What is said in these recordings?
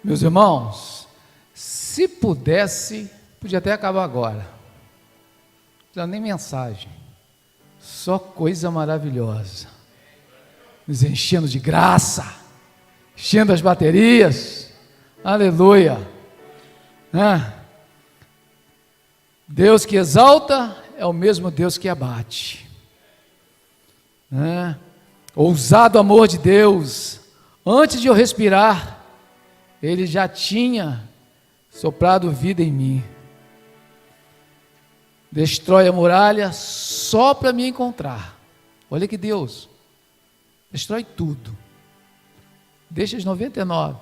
Meus irmãos, se pudesse, podia até acabar agora. Não precisa nem mensagem. Só coisa maravilhosa. Nos enchendo de graça, enchendo as baterias. Aleluia. Deus que exalta é o mesmo Deus que abate. Ousado amor de Deus. Antes de eu respirar, Ele já tinha soprado vida em mim. Destrói a muralha só para me encontrar. Olha que Deus. Destrói tudo. Deixa as 99.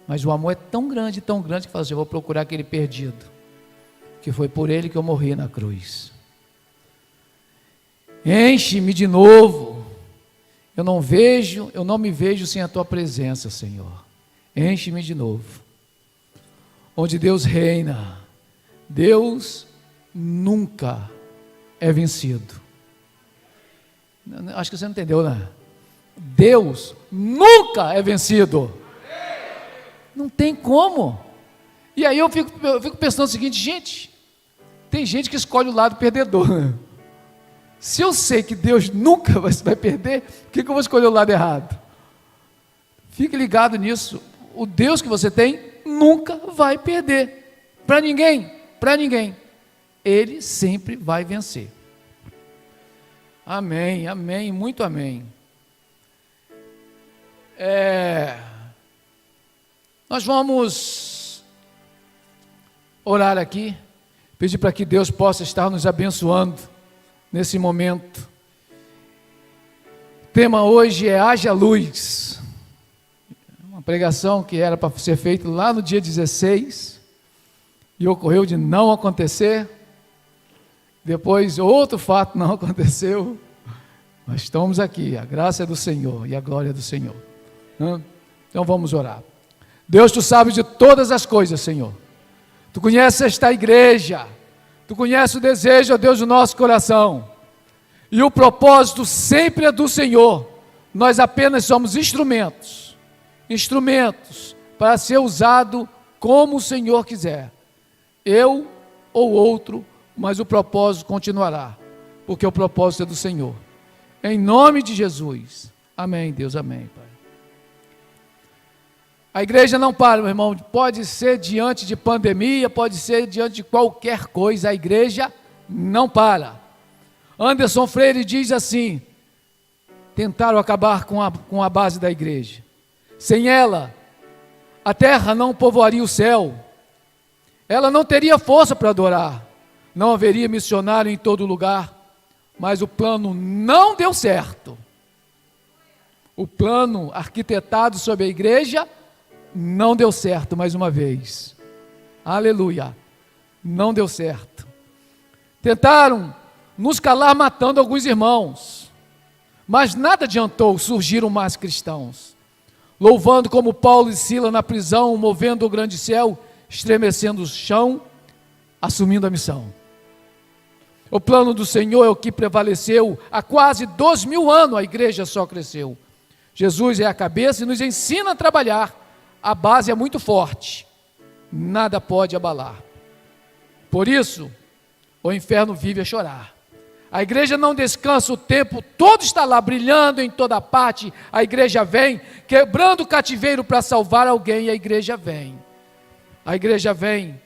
Mas o amor é tão grande que fala assim: eu vou procurar aquele perdido, que foi por ele que eu morri na cruz. Enche-me de novo. Eu não me vejo sem a tua presença, Senhor. Enche-me de novo. Onde Deus reina, Deus nunca é vencido. Acho que você não entendeu, né? Deus nunca é vencido. Não tem como. E aí eu fico pensando o seguinte: gente, tem gente que escolhe o lado perdedor, né? Se eu sei que Deus nunca vai perder, por que eu vou escolher o lado errado? Fique ligado nisso. O Deus que você tem nunca vai perder. Para ninguém. Ele sempre vai vencer. Amém, amém, muito amém. Nós vamos orar aqui, pedir para que Deus possa estar nos abençoando nesse momento. O tema hoje é Haja Luz. Uma pregação que era para ser feita lá no dia 16 e ocorreu de não acontecer. Depois outro fato não aconteceu. Nós estamos aqui, a graça é do Senhor e a glória do Senhor. Então vamos orar. Deus, tu sabes de todas as coisas, Senhor. Tu conheces esta igreja. Tu conheces o desejo, ó Deus, do nosso coração. E o propósito sempre é do Senhor. Nós apenas somos instrumentos para ser usado como o Senhor quiser. Eu ou outro, mas o propósito continuará, porque o propósito é do Senhor. Em nome de Jesus. Amém, Deus, amém, Pai. A igreja não para, meu irmão. Pode ser diante de pandemia, pode ser diante de qualquer coisa, a igreja não para. Anderson Freire diz assim: tentaram acabar com a base da igreja. Sem ela, a terra não povoaria o céu. Ela não teria força para adorar. Não haveria missionário em todo lugar. Mas o plano não deu certo. O plano arquitetado sobre a igreja não deu certo mais uma vez. Aleluia. Não deu certo. Tentaram nos calar matando alguns irmãos. Mas nada adiantou, surgiram mais cristãos. Louvando como Paulo e Silas na prisão, movendo o grande céu, estremecendo o chão, assumindo a missão. O plano do Senhor é o que prevaleceu. Há quase 2000 anos a igreja só cresceu. Jesus é a cabeça e nos ensina a trabalhar. A base é muito forte, nada pode abalar. Por isso, o inferno vive a chorar. A igreja não descansa, o tempo todo está lá, brilhando em toda parte. A igreja vem, quebrando o cativeiro para salvar alguém, e a igreja vem. A igreja vem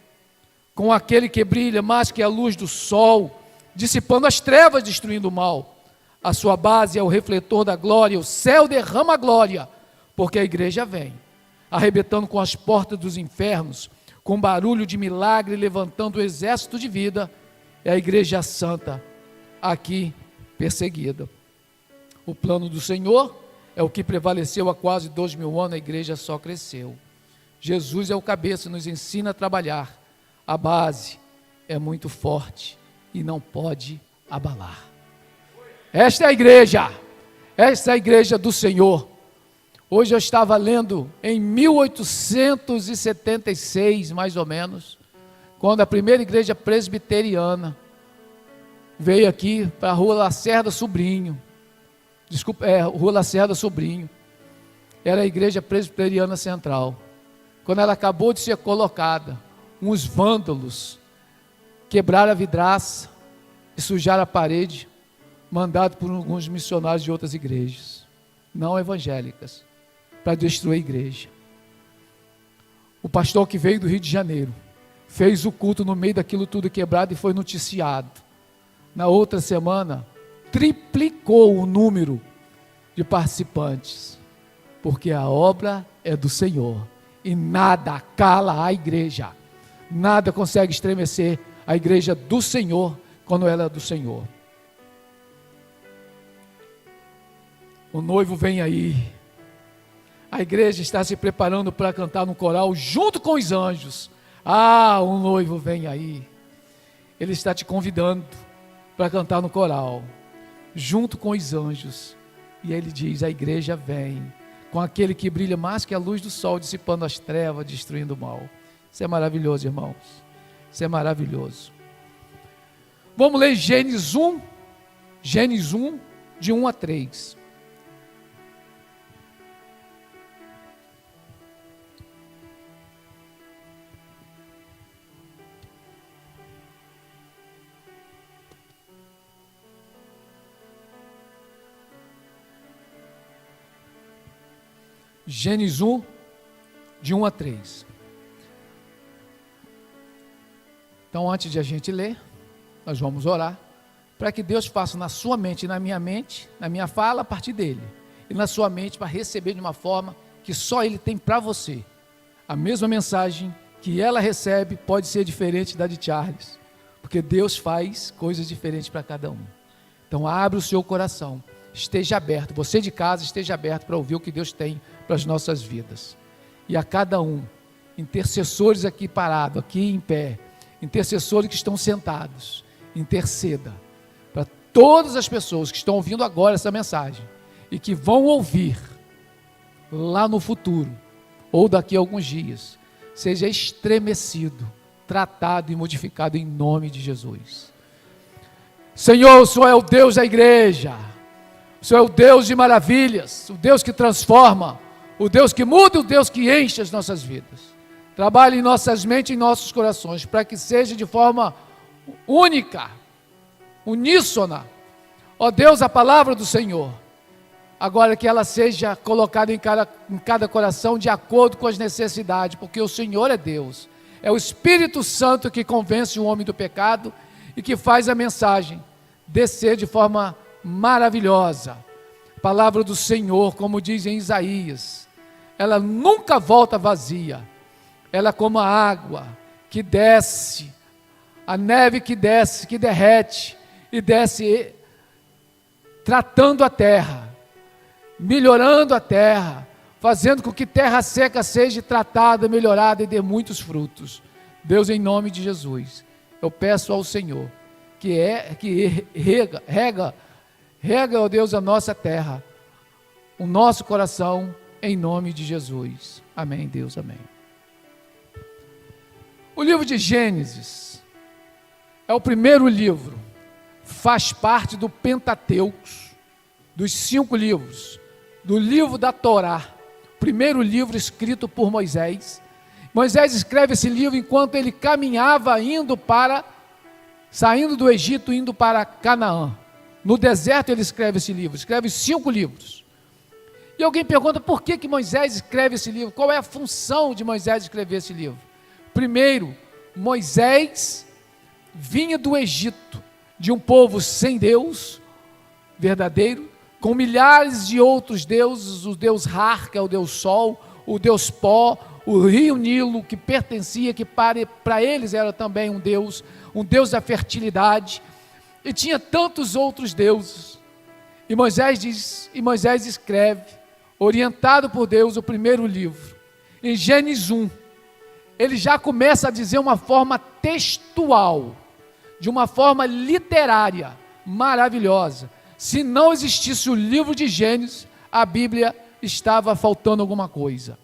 com aquele que brilha mais que a luz do sol, dissipando as trevas, destruindo o mal. A sua base é o refletor da glória, o céu derrama a glória, porque a igreja vem, arrebentando com as portas dos infernos, com barulho de milagre, levantando o exército de vida. É a igreja santa, aqui perseguida. O plano do Senhor é o que prevaleceu há quase 2000 anos, a igreja só cresceu. Jesus é o cabeça, nos ensina a trabalhar. A base é muito forte e não pode abalar. Esta é a igreja do Senhor. Hoje eu estava lendo em 1876, mais ou menos, quando a primeira igreja presbiteriana veio aqui para a Rua Lacerda Sobrinho. Rua Lacerda Sobrinho. Era a igreja presbiteriana central. quando ela acabou de ser colocada, uns vândalos quebraram a vidraça e sujaram a parede, mandado por alguns missionários de outras igrejas, não evangélicas, para destruir a igreja. O pastor que veio do Rio de Janeiro fez o culto no meio daquilo tudo quebrado e foi noticiado. Na outra semana, triplicou o número de participantes, porque a obra é do Senhor e nada cala a igreja, nada consegue estremecer a igreja do Senhor quando ela é do Senhor. O noivo vem aí, a igreja está se preparando para cantar no coral junto com os anjos. O noivo vem aí, ele está te convidando para cantar no coral junto com os anjos, e ele diz: a igreja vem com aquele que brilha mais que a luz do sol, dissipando as trevas, destruindo o mal. Isso é maravilhoso, irmãos, isso é maravilhoso. Vamos ler Gênesis 1, de 1 a 3. Gênesis 1, de 1 a 3. Então, antes de a gente ler, nós vamos orar, para que Deus faça na sua mente e na minha fala, a partir dele, e na sua mente, para receber de uma forma que só ele tem para você. A mesma mensagem que ela recebe pode ser diferente da de Charles, porque Deus faz coisas diferentes para cada um. Então, abre o seu coração, esteja aberto, você de casa esteja aberto para ouvir o que Deus tem para as nossas vidas. E a cada um, intercessores aqui parados, aqui em pé, intercessores que estão sentados, interceda para todas as pessoas que estão ouvindo agora essa mensagem e que vão ouvir lá no futuro ou daqui a alguns dias, seja estremecido, tratado e modificado em nome de Jesus. Senhor, o Senhor é o Deus da igreja, o Senhor é o Deus de maravilhas, o Deus que transforma, o Deus que muda, o Deus que enche as nossas vidas. Trabalhe em nossas mentes e em nossos corações, para que seja de forma única, uníssona, ó Deus, a palavra do Senhor, agora que ela seja colocada em cada coração de acordo com as necessidades, porque o Senhor é Deus, é o Espírito Santo que convence o homem do pecado e que faz a mensagem descer de forma maravilhosa. A palavra do Senhor, como diz em Isaías, ela nunca volta vazia, ela é como a água que desce, a neve que desce, que derrete e desce tratando a terra, melhorando a terra, fazendo com que terra seca seja tratada, melhorada e dê muitos frutos. Deus, em nome de Jesus, eu peço ao Senhor que rega, ó Deus, a nossa terra, o nosso coração, em nome de Jesus. Amém, Deus, amém. O livro de Gênesis é o primeiro livro, faz parte do Pentateuco, dos 5 livros, do livro da Torá, primeiro livro escrito por Moisés. Moisés escreve esse livro enquanto ele caminhava saindo do Egito, indo para Canaã. No deserto ele escreve esse livro, escreve 5 livros. E alguém pergunta por que Moisés escreve esse livro, qual é a função de Moisés escrever esse livro? Primeiro, Moisés vinha do Egito, de um povo sem Deus verdadeiro, com milhares de outros deuses, o deus Ra, que é o deus Sol, o deus Pó, o rio Nilo, que pertencia, que para eles era também um deus da fertilidade, e tinha tantos outros deuses. E Moisés escreve, orientado por Deus, o primeiro livro. Em Gênesis 1, ele já começa a dizer uma forma textual, de uma forma literária, maravilhosa. Se não existisse o livro de Gênesis, a Bíblia estava faltando alguma coisa,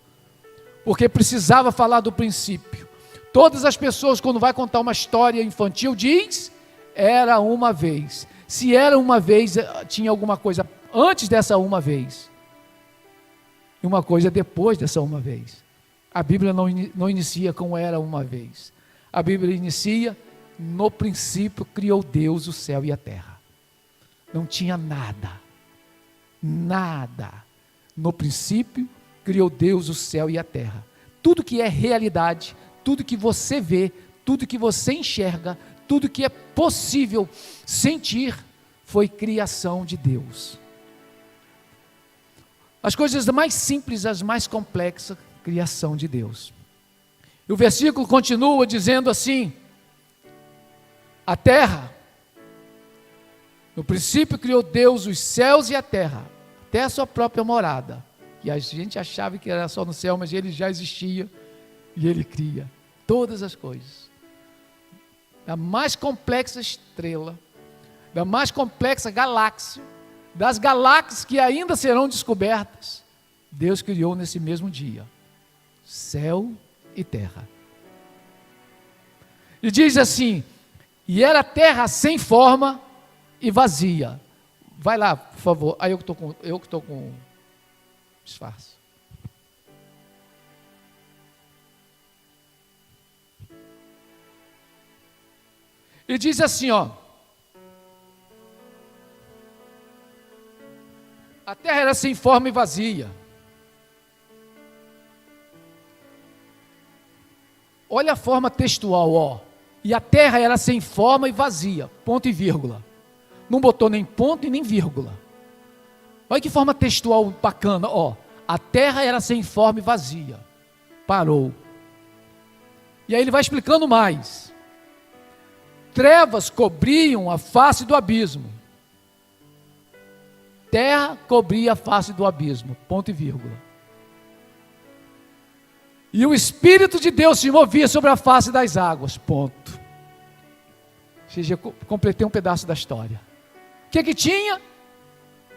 porque precisava falar do princípio. Todas as pessoas, quando vai contar uma história infantil, diz, era uma vez. Se era uma vez, tinha alguma coisa antes dessa uma vez, e uma coisa depois dessa uma vez. A Bíblia não inicia como era uma vez. A Bíblia inicia: no princípio criou Deus o céu e a terra. Não tinha nada. Nada. No princípio criou Deus o céu e a terra. Tudo que é realidade, tudo que você vê, tudo que você enxerga, tudo que é possível sentir, foi criação de Deus. As coisas mais simples, as mais complexas, criação de Deus. E o versículo continua dizendo assim: a terra, no princípio criou Deus os céus e a terra, até a sua própria morada. E a gente achava que era só no céu, mas ele já existia e ele cria todas as coisas. Da mais complexa estrela, da mais complexa galáxia, das galáxias que ainda serão descobertas, Deus criou nesse mesmo dia céu e terra. E diz assim: e era a terra sem forma e vazia. Vai lá, por favor. Aí eu que estou com disfarce. E diz assim, ó: a terra era sem forma e vazia. Olha a forma textual, ó. E a terra era sem forma e vazia, ponto e vírgula. Não botou nem ponto e nem vírgula. Olha que forma textual bacana, ó. A terra era sem forma e vazia. Parou. E aí ele vai explicando mais. Trevas cobriam a face do abismo. Terra cobria a face do abismo, ponto e vírgula. E o Espírito de Deus se movia sobre a face das águas, ponto. Ou seja, completei um pedaço da história. O que tinha?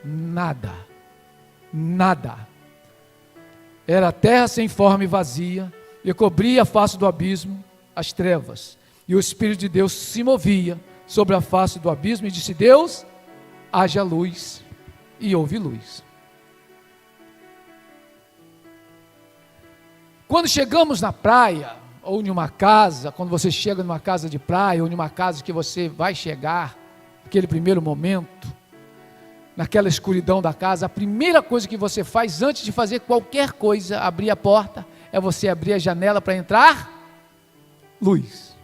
Nada. Nada. Era a terra sem forma e vazia, e cobria a face do abismo, as trevas. E o Espírito de Deus se movia sobre a face do abismo e disse: Deus, haja luz, e houve luz. Quando chegamos na praia, ou em uma casa, quando você chega numa casa de praia, ou em uma casa que você vai chegar, naquele primeiro momento, naquela escuridão da casa, a primeira coisa que você faz antes de fazer qualquer coisa, abrir a porta, é você abrir a janela para entrar luz.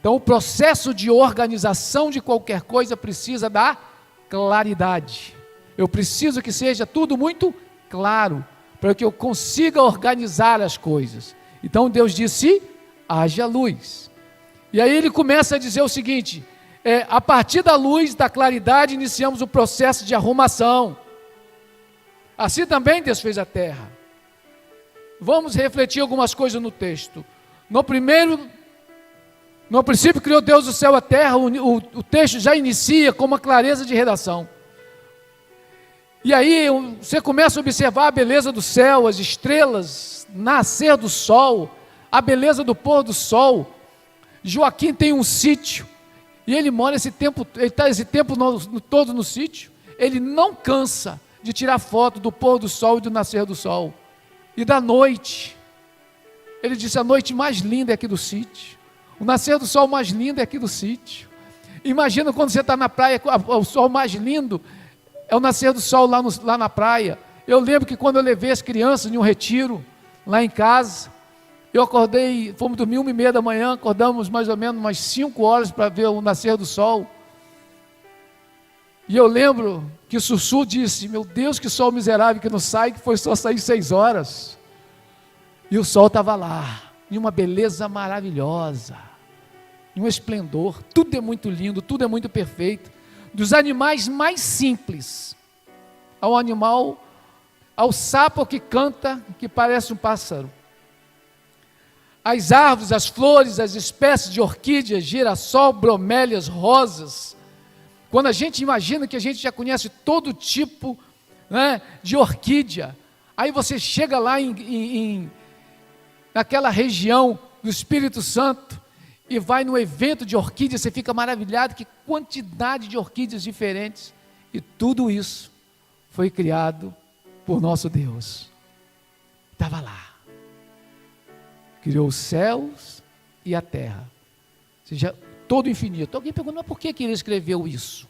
Então o processo de organização de qualquer coisa precisa da claridade. Eu preciso que seja tudo muito claro, para que eu consiga organizar as coisas. Então Deus disse: haja luz. E aí ele começa a dizer o seguinte: a partir da luz, da claridade, iniciamos o processo de arrumação. Assim também Deus fez a terra. Vamos refletir algumas coisas no texto. No princípio criou Deus o céu e a terra. O texto já inicia com uma clareza de redação. E aí você começa a observar a beleza do céu, as estrelas, nascer do sol, a beleza do pôr do sol. Joaquim tem um sítio, e ele mora ele está esse tempo todo no sítio. Ele não cansa de tirar foto do pôr do sol e do nascer do sol. E da noite, ele disse: a noite mais linda é aqui do sítio, o nascer do sol mais lindo é aqui do sítio. Imagina quando você está na praia, o sol mais lindo é o nascer do sol lá na praia. Eu lembro que quando eu levei as crianças em um retiro, lá em casa, eu acordei, fomos dormir 1h30 da manhã, acordamos mais ou menos umas 5 horas para ver o nascer do sol. E eu lembro que o Sussu disse: meu Deus, que sol miserável que não sai, que foi só sair 6 horas. E o sol estava lá, em uma beleza maravilhosa, em um esplendor, tudo é muito lindo, tudo é muito perfeito. Dos animais mais simples, ao sapo que canta, que parece um pássaro, as árvores, as flores, as espécies de orquídeas, girassol, bromélias, rosas. Quando a gente imagina que a gente já conhece todo tipo, né, de orquídea, aí você chega lá naquela região do Espírito Santo, e vai no evento de orquídeas, você fica maravilhado, que quantidade de orquídeas diferentes, e tudo isso foi criado por nosso Deus. Estava lá. Criou os céus e a terra. Ou seja, todo infinito. Alguém pergunta, mas por que ele escreveu isso?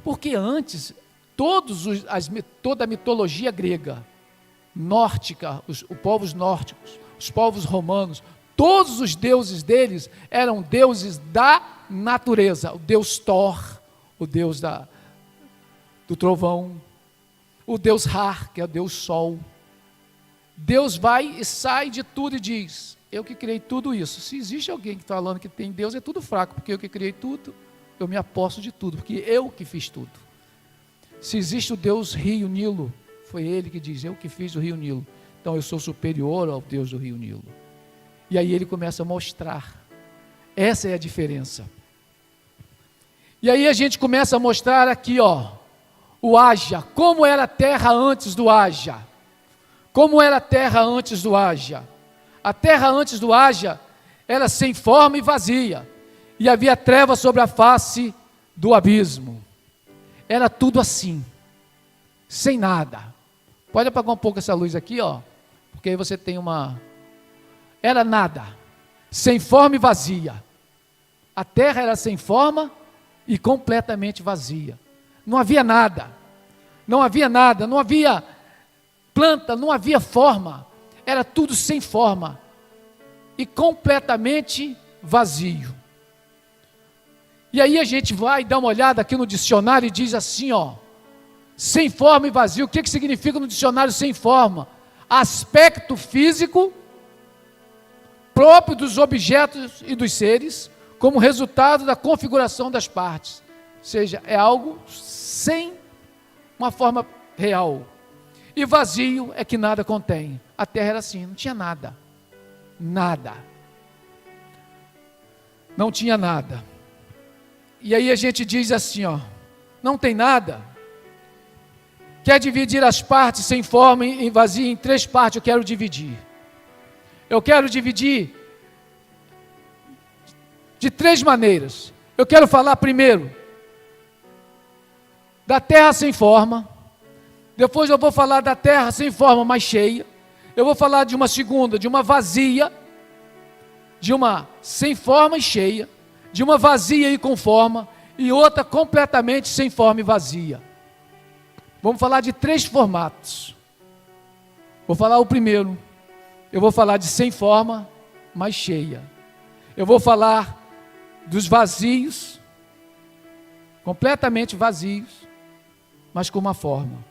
Porque antes, toda a mitologia grega, nórdica, os povos nórdicos, os povos romanos, todos os deuses deles eram deuses da natureza. O deus Thor, o deus do trovão, o deus Ra, que é o deus Sol. Deus vai e sai de tudo e diz, eu que criei tudo isso. Se existe alguém que está falando que tem Deus, é tudo fraco, porque eu que criei tudo, eu me aposto de tudo, porque eu que fiz tudo. Se existe o Deus Rio Nilo, foi ele que diz, eu que fiz o Rio Nilo, então eu sou superior ao Deus do Rio Nilo. E aí ele começa a mostrar, essa é a diferença. E aí a gente começa a mostrar aqui, ó, o Haja, como era a terra antes do Haja. Como era a terra antes do Haja? A terra antes do Haja era sem forma e vazia, e havia trevas sobre a face do abismo. Era tudo assim, sem nada. Pode apagar um pouco essa luz aqui, ó, porque aí você tem uma... Era nada, sem forma e vazia. A terra era sem forma e completamente vazia. Não havia nada, não havia nada, não havia planta, não havia forma. Era tudo sem forma e completamente vazio. E aí a gente vai dar uma olhada aqui no dicionário e diz assim, ó, sem forma e vazio. O que significa no dicionário sem forma? Aspecto físico próprio dos objetos e dos seres, como resultado da configuração das partes. Ou seja, é algo sem uma forma real. E vazio é que nada contém. A terra era assim, não tinha nada. Nada. Não tinha nada. E aí a gente diz assim, ó, não tem nada. Quer dividir as partes sem forma e vazio em 3 partes, eu quero dividir. Eu quero dividir de 3 maneiras. Eu quero falar primeiro da terra sem forma. Depois eu vou falar da terra sem forma, mas cheia. Eu vou falar de uma segunda, de uma vazia, de uma sem forma e cheia, de uma vazia e com forma, e outra completamente sem forma e vazia. Vamos falar de 3 formatos. Vou falar o primeiro. Eu vou falar de sem forma, mas cheia. Eu vou falar dos vazios, completamente vazios, mas com uma forma.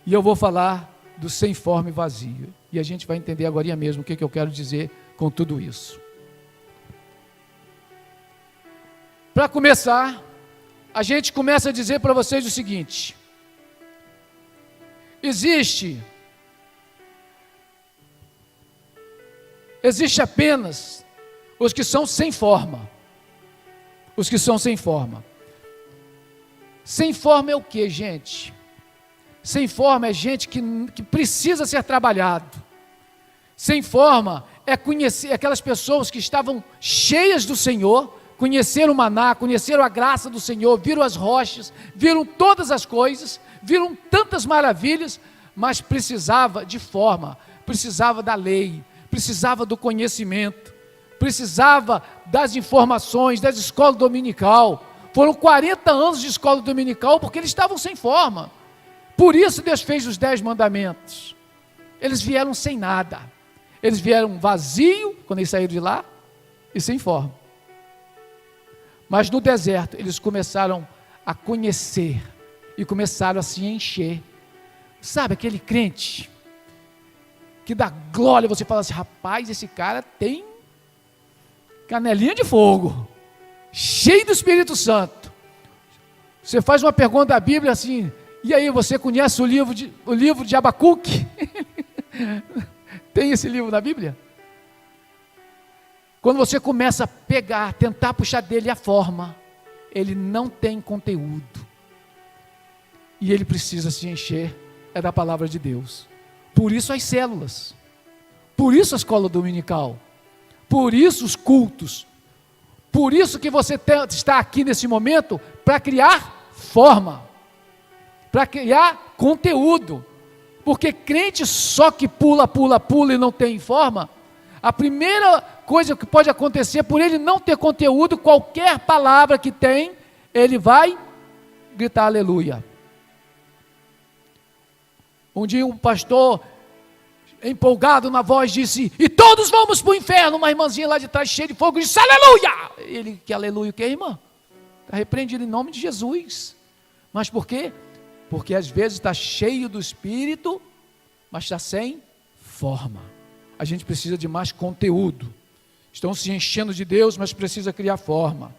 E eu vou falar do sem forma e vazio. E a gente vai entender agora mesmo o que eu quero dizer com tudo isso. Para começar, a gente começa a dizer para vocês o seguinte: existe apenas os que são sem forma. Os que são sem forma. Sem forma é o que, gente? Sem forma é gente que precisa ser trabalhado. Sem forma é conhecer aquelas pessoas que estavam cheias do Senhor, conheceram o maná, conheceram a graça do Senhor, viram as rochas, viram todas as coisas, viram tantas maravilhas, mas precisava de forma, precisava da lei, precisava do conhecimento, precisava das informações, das escolas dominical. Foram 40 anos de escola dominical porque eles estavam sem forma. Por isso Deus fez os 10 mandamentos. Eles vieram sem nada. Eles vieram vazio, quando eles saíram de lá, e sem forma. Mas no deserto, eles começaram a conhecer, e começaram a se encher. Sabe aquele crente que dá glória, você fala assim, rapaz, esse cara tem canelinha de fogo, cheio do Espírito Santo. Você faz uma pergunta da Bíblia assim, e aí, você conhece o livro de Abacuque? Tem esse livro na Bíblia? Quando você começa a pegar, tentar puxar dele a forma, ele não tem conteúdo. E ele precisa se encher, é da palavra de Deus. Por isso as células, por isso a escola dominical, por isso os cultos, por isso que você está aqui nesse momento, para criar forma, para criar conteúdo. Porque crente só que pula e não tem forma, A primeira coisa que pode acontecer, por ele não ter conteúdo, qualquer palavra que tem, ele vai gritar aleluia. Um dia um pastor, empolgado na voz, disse: e todos vamos para o inferno. Uma irmãzinha lá de trás, cheia de fogo, disse: aleluia! Ele, que aleluia o que, irmã? Está repreendido em nome de Jesus. Mas por quê? Porque às vezes está cheio do Espírito, mas está sem forma. A gente precisa de mais conteúdo. Estão se enchendo de Deus, mas precisa criar forma.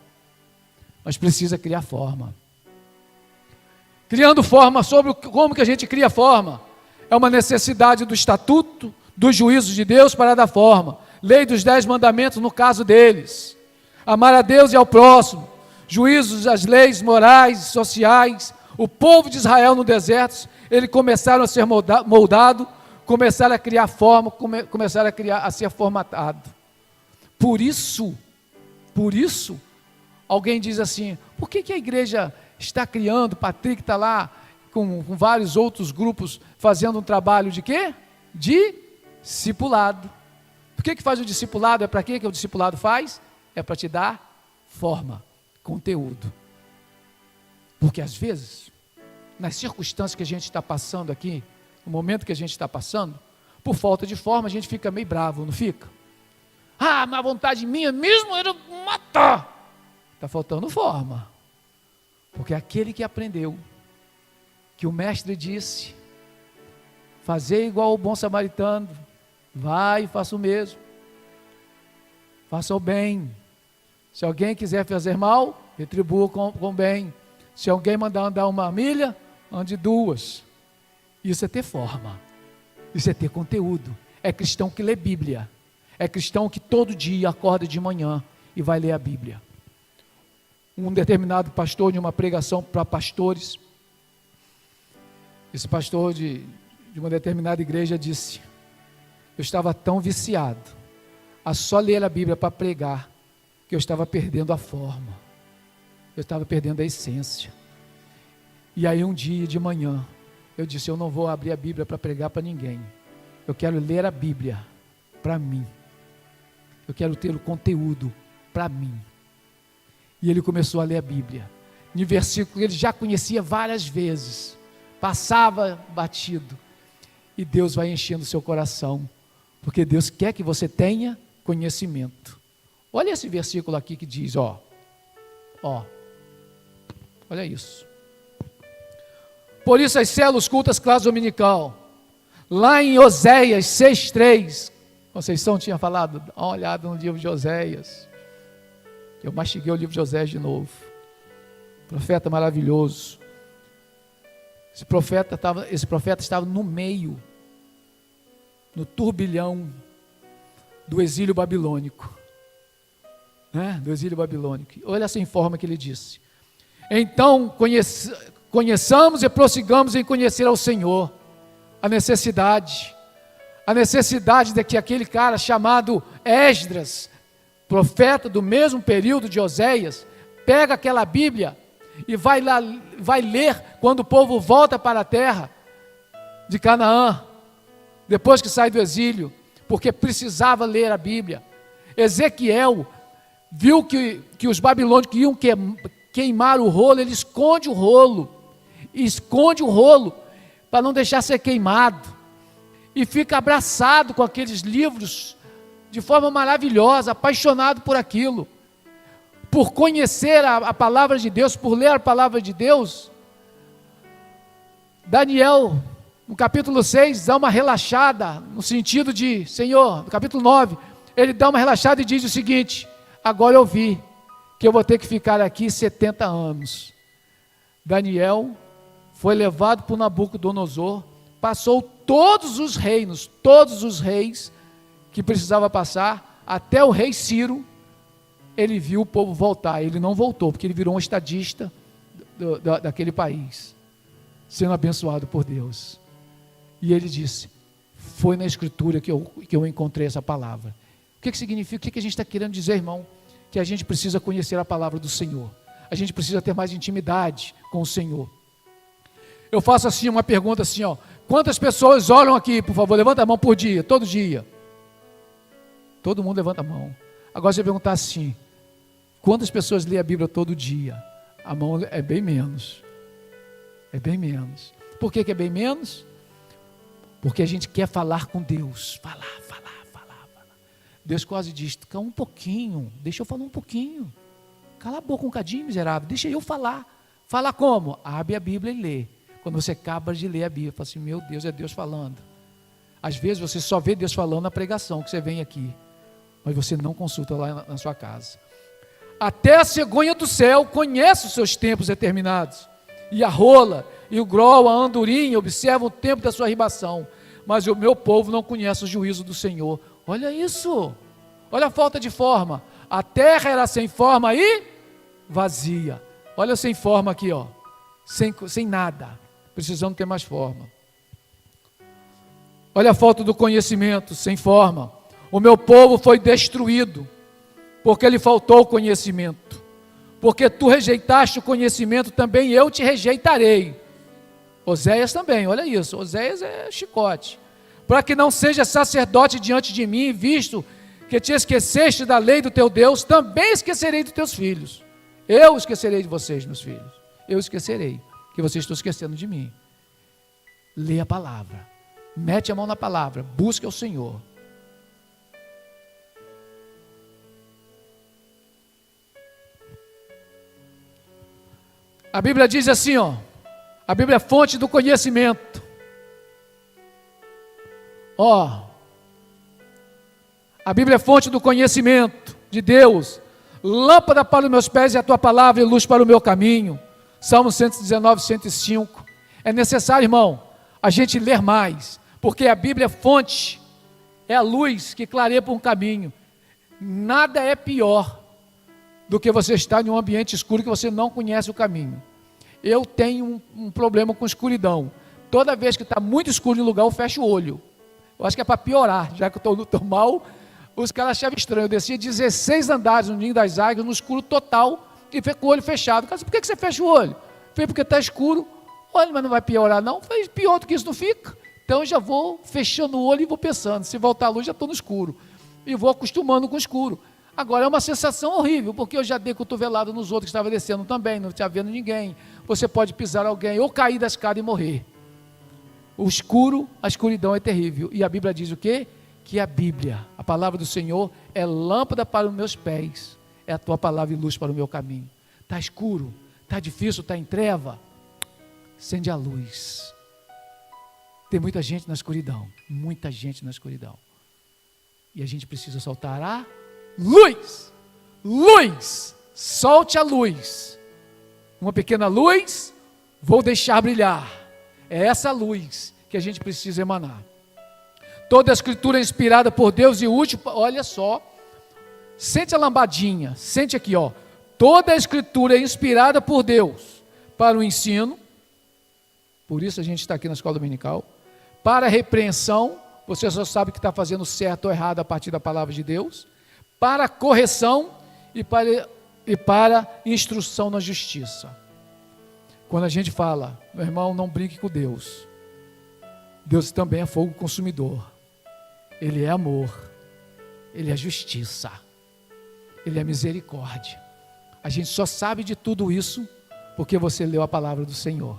Criando forma, sobre como que a gente cria forma. É uma necessidade do estatuto, dos juízos de Deus para dar forma. Lei dos 10 mandamentos no caso deles. Amar a Deus e ao próximo. Juízos, as leis morais e sociais. O povo de Israel no deserto, eles começaram a ser moldados, começaram a criar forma, começaram a ser formatado. Por isso, alguém diz assim: por que a igreja está criando, Patrick está lá com vários outros grupos fazendo um trabalho de quê? De discipulado. Por que faz o discipulado? É para quê que o discipulado faz? É para te dar forma, conteúdo. Porque às vezes, nas circunstâncias que a gente está passando aqui, no momento que a gente está passando, por falta de forma a gente fica meio bravo, não fica? Ah, mas a vontade minha mesmo era matar. Está faltando forma. Porque aquele que aprendeu, que o mestre disse, fazer igual o bom samaritano, vai e faça o mesmo. Faça o bem. Se alguém quiser fazer mal, retribua com bem. Se alguém mandar andar 1 milha, ande 2. Isso é ter forma. Isso é ter conteúdo. É cristão que lê Bíblia. É cristão que todo dia acorda de manhã e vai ler a Bíblia. Um determinado pastor, de uma pregação para pastores, esse pastor de uma determinada igreja disse: eu estava tão viciado a só ler a Bíblia para pregar, que eu estava perdendo a forma, eu estava perdendo a essência. E aí um dia de manhã, eu disse: eu não vou abrir a Bíblia para pregar para ninguém, eu quero ler a Bíblia para mim, eu quero ter o conteúdo para mim. E ele começou a ler a Bíblia, em versículo que ele já conhecia várias vezes, passava batido, e Deus vai enchendo o seu coração, porque Deus quer que você tenha conhecimento. Olha esse versículo aqui que diz, olha isso: por isso as células cultas classe dominical, lá em Oséias 6:3, Conceição tinha falado, dá uma olhada no livro de Oséias. Eu mastiguei o livro de Oséias de novo. Profeta maravilhoso. Esse profeta estava no meio, no turbilhão do exílio babilônico. Do exílio babilônico. Olha essa forma que ele disse: então conheçamos e prossigamos em conhecer ao Senhor. A necessidade de que aquele cara chamado Esdras, profeta do mesmo período de Oséias, pega aquela Bíblia e vai ler quando o povo volta para a terra de Canaã, depois que sai do exílio, porque precisava ler a Bíblia. Ezequiel viu que os babilônicos iam queimar o rolo, ele esconde o rolo para não deixar ser queimado, e fica abraçado com aqueles livros de forma maravilhosa, apaixonado por aquilo, por conhecer a palavra de Deus, por ler a palavra de Deus. Daniel, no capítulo 6, dá uma relaxada, no sentido de, Senhor, no capítulo 9, ele dá uma relaxada e diz o seguinte: agora eu vi que eu vou ter que ficar aqui 70 anos. Daniel foi levado por Nabucodonosor, passou todos os reis que precisava passar, até o rei Ciro. Ele viu o povo voltar. Ele não voltou, porque ele virou um estadista daquele país, sendo abençoado por Deus. E ele disse: foi na escritura que eu encontrei essa palavra. O que significa? O que a gente está querendo dizer, irmão? Que a gente precisa conhecer a palavra do Senhor, a gente precisa ter mais intimidade com o Senhor. Eu faço assim uma pergunta assim, quantas pessoas oram aqui, por favor, levanta a mão por dia, todo dia? Todo mundo levanta a mão. Agora, se eu perguntar assim, quantas pessoas lêem a Bíblia todo dia? A mão é bem menos. É bem menos. Por que é bem menos? Porque a gente quer falar com Deus. Falar. Deus quase diz, calma um pouquinho, deixa eu falar um pouquinho. Cala a boca um cadinho, miserável, deixa eu falar. Fala como? Abre a Bíblia e lê. Quando você acaba de ler a Bíblia, fala assim, meu Deus, é Deus falando. Às vezes você só vê Deus falando na pregação, que você vem aqui, mas você não consulta lá na sua casa. Até a cegonha do céu conhece os seus tempos determinados, e a rola, e o grol, a andorinha, observam o tempo da sua ribação, mas o meu povo não conhece o juízo do Senhor. Olha isso, olha a falta de forma. A terra era sem forma e vazia. Olha sem forma aqui, ó, sem nada, precisando ter mais forma. Olha a falta do conhecimento, sem forma. O meu povo foi destruído, porque lhe faltou o conhecimento. Porque tu rejeitaste o conhecimento, também eu te rejeitarei. Oséias também, olha isso, Oséias é chicote. Para que não seja sacerdote diante de mim, visto que te esqueceste da lei do teu Deus, também esquecerei dos teus filhos. Eu esquecerei de vocês, meus filhos. Eu esquecerei, que vocês estão esquecendo de mim. Lê a palavra, mete a mão na palavra, busca o Senhor. A Bíblia diz assim, ó, a Bíblia é fonte do conhecimento. Ó, a Bíblia é fonte do conhecimento de Deus, lâmpada para os meus pés e a tua palavra e luz para o meu caminho. Salmo 119, 105. É necessário, irmão, a gente ler mais, porque a Bíblia é fonte, é a luz que clareia por um caminho. Nada é pior do que você estar em um ambiente escuro que você não conhece o caminho. Eu tenho um problema com escuridão. Toda vez que está muito escuro em lugar, eu fecho o olho. Eu acho que é para piorar, já que eu estou mal. Os caras achavam estranho. Eu descia 16 andares no Ninho das Águias, no escuro total, e com o olho fechado. Por que você fecha o olho? Falei, porque está escuro. Olha, mas não vai piorar não. Falei, pior do que isso não fica. Então eu já vou fechando o olho e vou pensando. Se voltar a luz, já estou no escuro. E vou acostumando com o escuro. Agora é uma sensação horrível, porque eu já dei cotovelado nos outros que estavam descendo também, não estava vendo ninguém. Você pode pisar alguém ou cair da escada e morrer. O escuro, a escuridão é terrível. E a Bíblia diz o quê? Que a Bíblia, a palavra do Senhor, é lâmpada para os meus pés, é a tua palavra e luz para o meu caminho. Está escuro, está difícil, está em treva, acende a luz. Tem muita gente na escuridão, muita gente na escuridão. E a gente precisa soltar a luz. Luz, solte a luz. Uma pequena luz, vou deixar brilhar. É essa luz que a gente precisa emanar. Toda a escritura é inspirada por Deus e útil, olha só, sente a lambadinha, sente aqui, ó. Toda a escritura é inspirada por Deus para o ensino, por isso a gente está aqui na escola dominical, para a repreensão, você só sabe que está fazendo certo ou errado a partir da palavra de Deus, para a correção e para instrução na justiça. Quando a gente fala, meu irmão, não brinque com Deus. Deus também é fogo consumidor. Ele é amor. Ele é justiça. Ele é misericórdia. A gente só sabe de tudo isso porque você leu a palavra do Senhor.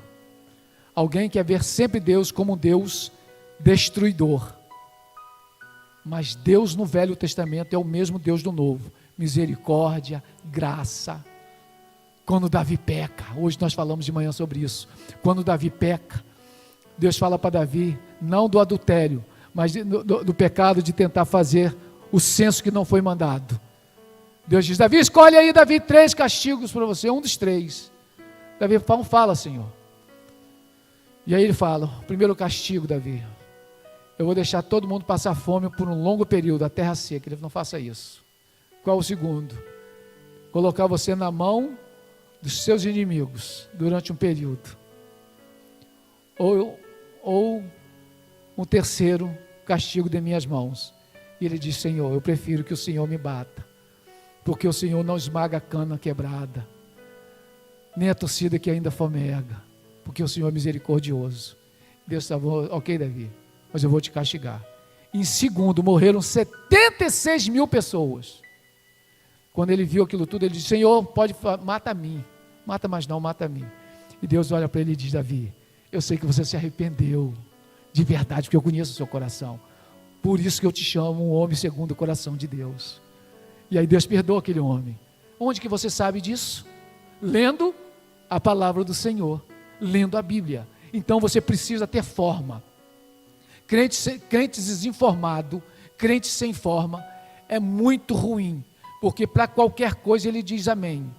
Alguém quer ver sempre Deus como um Deus destruidor. Mas Deus no Velho Testamento é o mesmo Deus do Novo. Misericórdia, graça. Quando Davi peca, hoje nós falamos de manhã sobre isso. Quando Davi peca, Deus fala para Davi, não do adultério, mas do pecado de tentar fazer o censo que não foi mandado. Deus diz, Davi, escolhe aí, Davi, 3 castigos para você, um dos 3. Davi fala, Senhor. E aí ele fala, primeiro castigo, Davi, eu vou deixar todo mundo passar fome por um longo período, a terra seca. Ele não faça isso. Qual o segundo? Colocar você na mão dos seus inimigos durante um período. Ou um terceiro castigo de minhas mãos. E ele diz, Senhor, eu prefiro que o Senhor me bata, porque o Senhor não esmaga a cana quebrada, nem a torcida que ainda fomega, porque o Senhor é misericordioso. Deus está bom, ok, Davi, mas eu vou te castigar. Em segundo, morreram 76 mil pessoas. Quando ele viu aquilo tudo, ele disse: Senhor, mata a mim. Mata mais não, mata a mim. E Deus olha para ele e diz: Davi, eu sei que você se arrependeu de verdade, porque eu conheço o seu coração. Por isso que eu te chamo um homem segundo o coração de Deus. E aí Deus perdoa aquele homem. Onde que você sabe disso? Lendo a palavra do Senhor, lendo a Bíblia. Então você precisa ter forma. Crente desinformado, crente sem forma, é muito ruim, porque para qualquer coisa ele diz amém.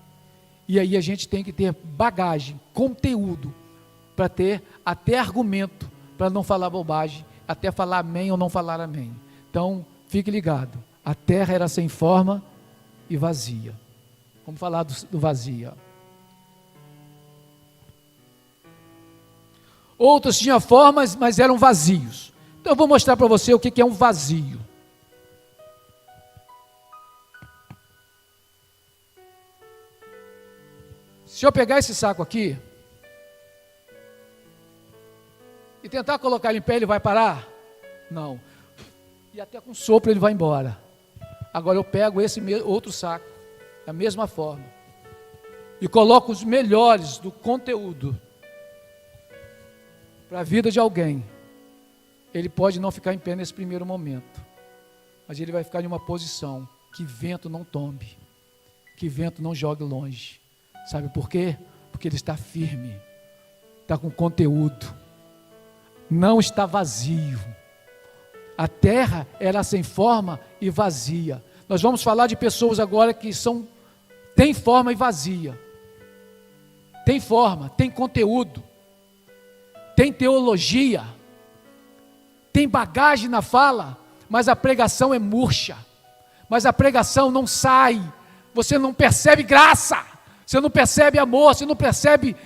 E aí a gente tem que ter bagagem, conteúdo, para ter até argumento, para não falar bobagem, até falar amém ou não falar amém. Então, fique ligado, a terra era sem forma e vazia. Vamos falar do vazia. Outros tinham formas, mas eram vazios. Então eu vou mostrar para você o que é um vazio. Se eu pegar esse saco aqui e tentar colocar ele em pé, ele vai parar? Não. E até com sopro ele vai embora. Agora eu pego esse outro saco, da mesma forma, e coloco os melhores do conteúdo para a vida de alguém. Ele pode não ficar em pé nesse primeiro momento, mas ele vai ficar em uma posição que vento não tombe, que vento não jogue longe. Sabe por quê? Porque ele está firme, está com conteúdo, não está vazio. A terra era sem forma e vazia. Nós vamos falar de pessoas agora que têm forma e vazia. Tem forma, tem conteúdo, tem teologia, tem bagagem na fala, mas a pregação é murcha, mas a pregação não sai, você não percebe graça, você não percebe amor, você não percebe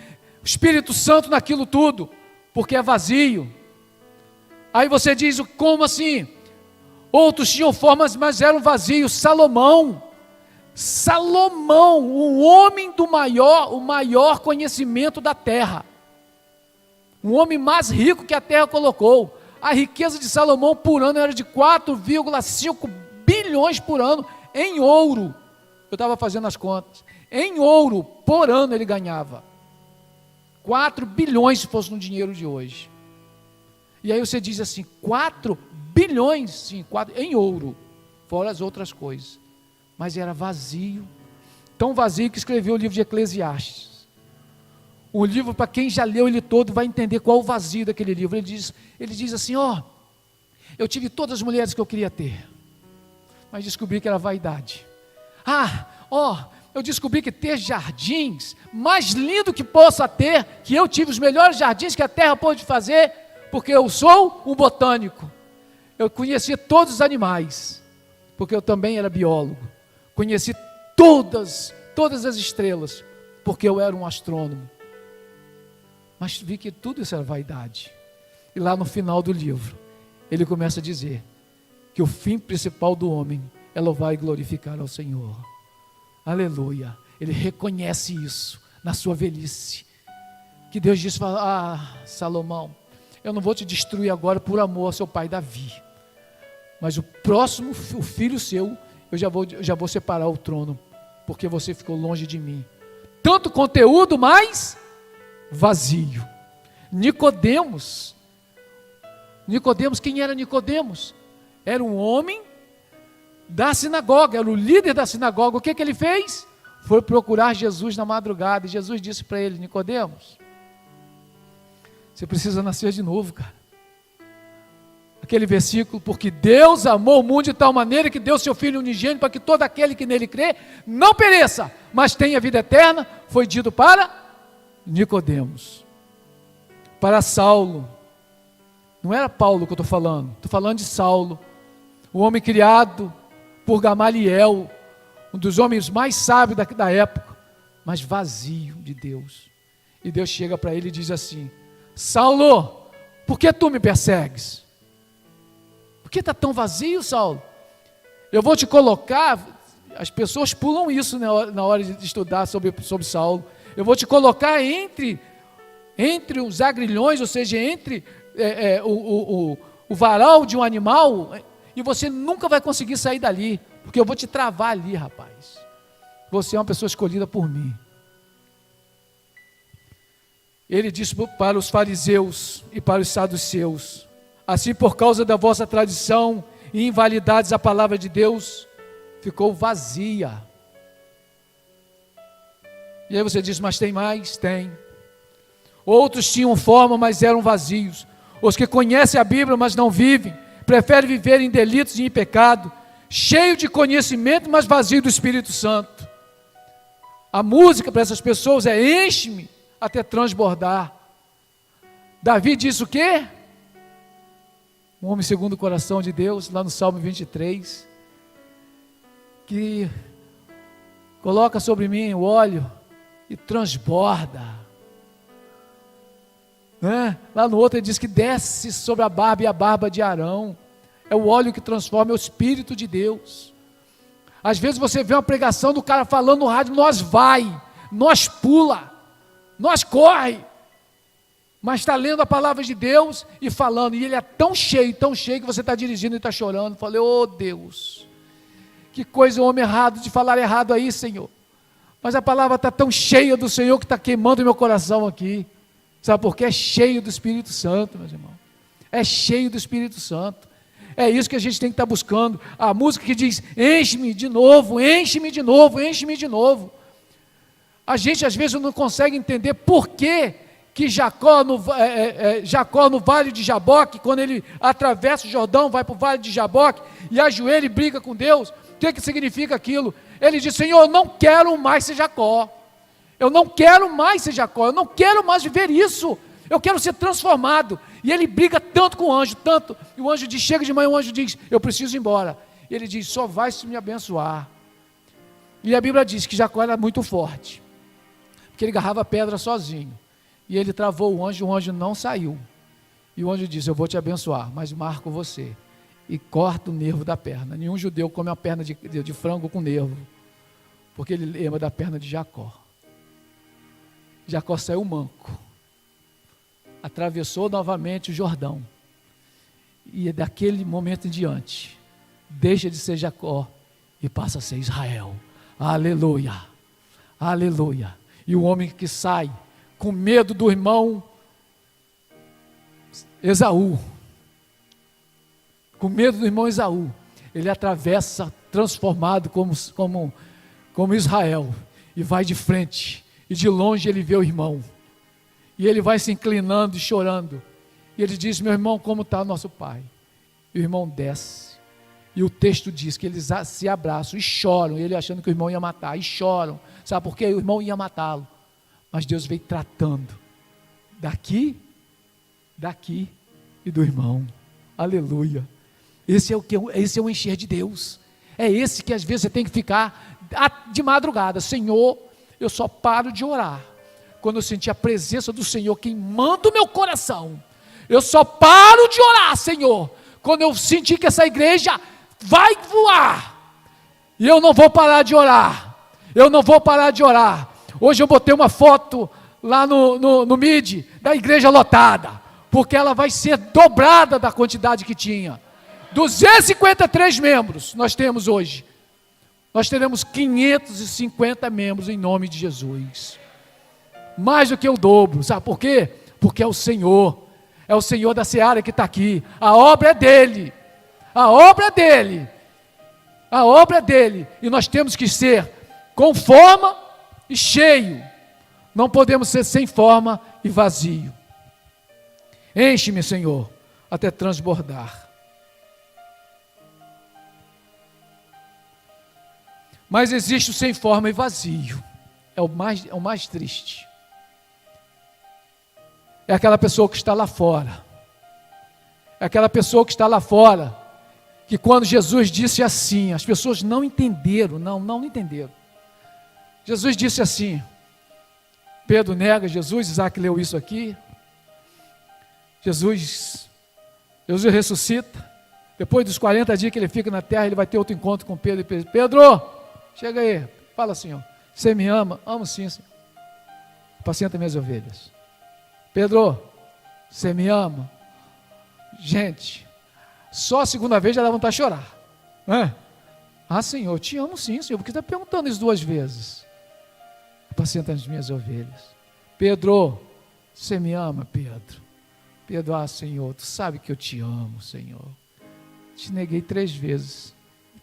o Espírito Santo naquilo tudo, porque é vazio. Aí você diz: como assim? Outros tinham formas, mas eram vazios. Salomão, o homem o maior conhecimento da terra, o homem mais rico que a terra colocou. A riqueza de Salomão por ano era de 4,5 bilhões por ano em ouro. Eu estava fazendo as contas. Em ouro, por ano ele ganhava 4 bilhões se fosse no dinheiro de hoje. E aí você diz assim: 4 bilhões, sim, 4 em ouro, fora as outras coisas. Mas era vazio, tão vazio que escreveu o livro de Eclesiastes. O livro, para quem já leu ele todo, vai entender qual o vazio daquele livro. Ele diz assim: eu tive todas as mulheres que eu queria ter, mas descobri que era vaidade. Eu descobri que ter jardins, mais lindo que possa ter, que eu tive os melhores jardins que a terra pôde fazer, porque eu sou um botânico. Eu conhecia todos os animais, porque eu também era biólogo. Conheci todas as estrelas, porque eu era um astrônomo. Mas vi que tudo isso era vaidade. E lá no final do livro, ele começa a dizer que o fim principal do homem é louvar e glorificar ao Senhor. Aleluia. Ele reconhece isso na sua velhice. Que Deus disse: Salomão, eu não vou te destruir agora por amor ao seu pai Davi, mas o filho seu, eu já vou separar o trono, porque você ficou longe de mim. Tanto conteúdo, mas vazio. Nicodemos, quem era Nicodemos? Era um homem da sinagoga, era o líder da sinagoga. O que ele fez? Foi procurar Jesus na madrugada, e Jesus disse para ele: Nicodemos, você precisa nascer de novo, cara. Aquele versículo: porque Deus amou o mundo de tal maneira que deu seu Filho unigênito, para que todo aquele que nele crê não pereça, mas tenha vida eterna, foi dito para Nicodemos. Para Saulo, não era Paulo que eu estou falando de Saulo, o homem criado por Gamaliel, um dos homens mais sábios da época, mas vazio de Deus. E Deus chega para ele e diz assim: Saulo, por que tu me persegues? Por que está tão vazio, Saulo? Eu vou te colocar, as pessoas pulam isso na hora de estudar sobre Saulo. Eu vou te colocar entre os agrilhões, ou seja, entre o varal de um animal, e você nunca vai conseguir sair dali, porque eu vou te travar ali, rapaz. Você é uma pessoa escolhida por mim. Ele disse para os fariseus e para os saduceus: assim, por causa da vossa tradição e invalidades, a palavra de Deus ficou vazia. E aí você diz: mas tem mais? Tem. Outros tinham forma, mas eram vazios. Os que conhecem a Bíblia, mas não vivem, preferem viver em delitos e em pecado, cheio de conhecimento, mas vazio do Espírito Santo. A música para essas pessoas é: enche-me até transbordar. Davi disse o quê? Um homem segundo o coração de Deus, lá no Salmo 23, que coloca sobre mim o óleo e transborda. Lá no outro ele diz que desce sobre a barba, e a barba de Arão. É o óleo que transforma, é o Espírito de Deus. Às vezes você vê uma pregação do cara falando no rádio, nós vai, nós pula, nós corre, mas está lendo a palavra de Deus e falando, e ele é tão cheio que você está dirigindo e está chorando. Falei: oh Deus, que coisa, o homem errado de falar errado aí, Senhor. Mas a palavra está tão cheia do Senhor que está queimando o meu coração aqui. Sabe por quê? É cheio do Espírito Santo, meus irmãos. É cheio do Espírito Santo. É isso que a gente tem que estar buscando. A música que diz: enche-me de novo, enche-me de novo, enche-me de novo. A gente às vezes não consegue entender por que Jacó no vale de Jaboque, quando ele atravessa o Jordão, vai para o vale de Jaboque e ajoelha e briga com Deus. O que significa aquilo? Ele diz: Senhor, eu não quero mais ser Jacó. Eu não quero mais ser Jacó, eu não quero mais viver isso, eu quero ser transformado. E ele briga tanto com o anjo, tanto, e o anjo diz: chega de manhã, o anjo diz: eu preciso ir embora. E ele diz: só vai se me abençoar. E a Bíblia diz que Jacó era muito forte, porque ele agarrava pedra sozinho, e ele travou o anjo não saiu, e o anjo disse: eu vou te abençoar, mas marco você, e corta o nervo da perna. Nenhum judeu come uma perna de frango com nervo, porque ele lembra da perna de Jacó. Jacó saiu manco, atravessou novamente o Jordão, e daquele momento em diante, deixa de ser Jacó e passa a ser Israel. Aleluia, aleluia. E o homem que sai com medo do irmão Esaú, com medo do irmão Esaú, ele atravessa transformado como Israel, e vai de frente. E de longe ele vê o irmão, e ele vai se inclinando e chorando, e ele diz: meu irmão, como está nosso pai? E o irmão desce, e o texto diz que eles se abraçam e choram, ele achando que o irmão ia matar, e choram. Sabe por quê? O irmão ia matá-lo, mas Deus veio tratando daqui e do irmão. Aleluia. Esse é o encher de Deus. É esse que às vezes você tem que ficar de madrugada: Senhor, eu só paro de orar quando eu sentir a presença do Senhor queimando o meu coração. Eu só paro de orar, Senhor, quando eu sentir que essa igreja vai voar. E eu não vou parar de orar. Eu não vou parar de orar. Hoje eu botei uma foto lá no MID da igreja lotada, porque ela vai ser dobrada da quantidade que tinha. 253 membros nós temos hoje. Nós teremos 550 membros em nome de Jesus. Mais do que o dobro. Sabe por quê? Porque é o Senhor da seara que está aqui. A obra é dele. A obra é dele. A obra é dele. E nós temos que ser com forma e cheio. Não podemos ser sem forma e vazio. Enche-me, Senhor, até transbordar. Mas existe o sem forma e vazio. É o mais triste. É aquela pessoa que está lá fora. É aquela pessoa que está lá fora, que quando Jesus disse assim, as pessoas não entenderam, não entenderam. Jesus disse assim, Pedro nega Jesus, Isaac leu isso aqui. Jesus ressuscita. Depois dos 40 dias que ele fica na terra, ele vai ter outro encontro com Pedro. E Pedro: Pedro, chega aí, fala, Senhor, você me ama? Amo sim, Senhor. Apacenta minhas ovelhas. Pedro, você me ama? Gente, Só a segunda vez já dá vontade de chorar. Ah, Senhor, eu te amo sim, Senhor, porque está perguntando isso 2 vezes. Apacenta as minhas ovelhas. Pedro, você me ama, Pedro? Pedro, Senhor, tu sabe que eu te amo, Senhor. Te neguei 3 vezes.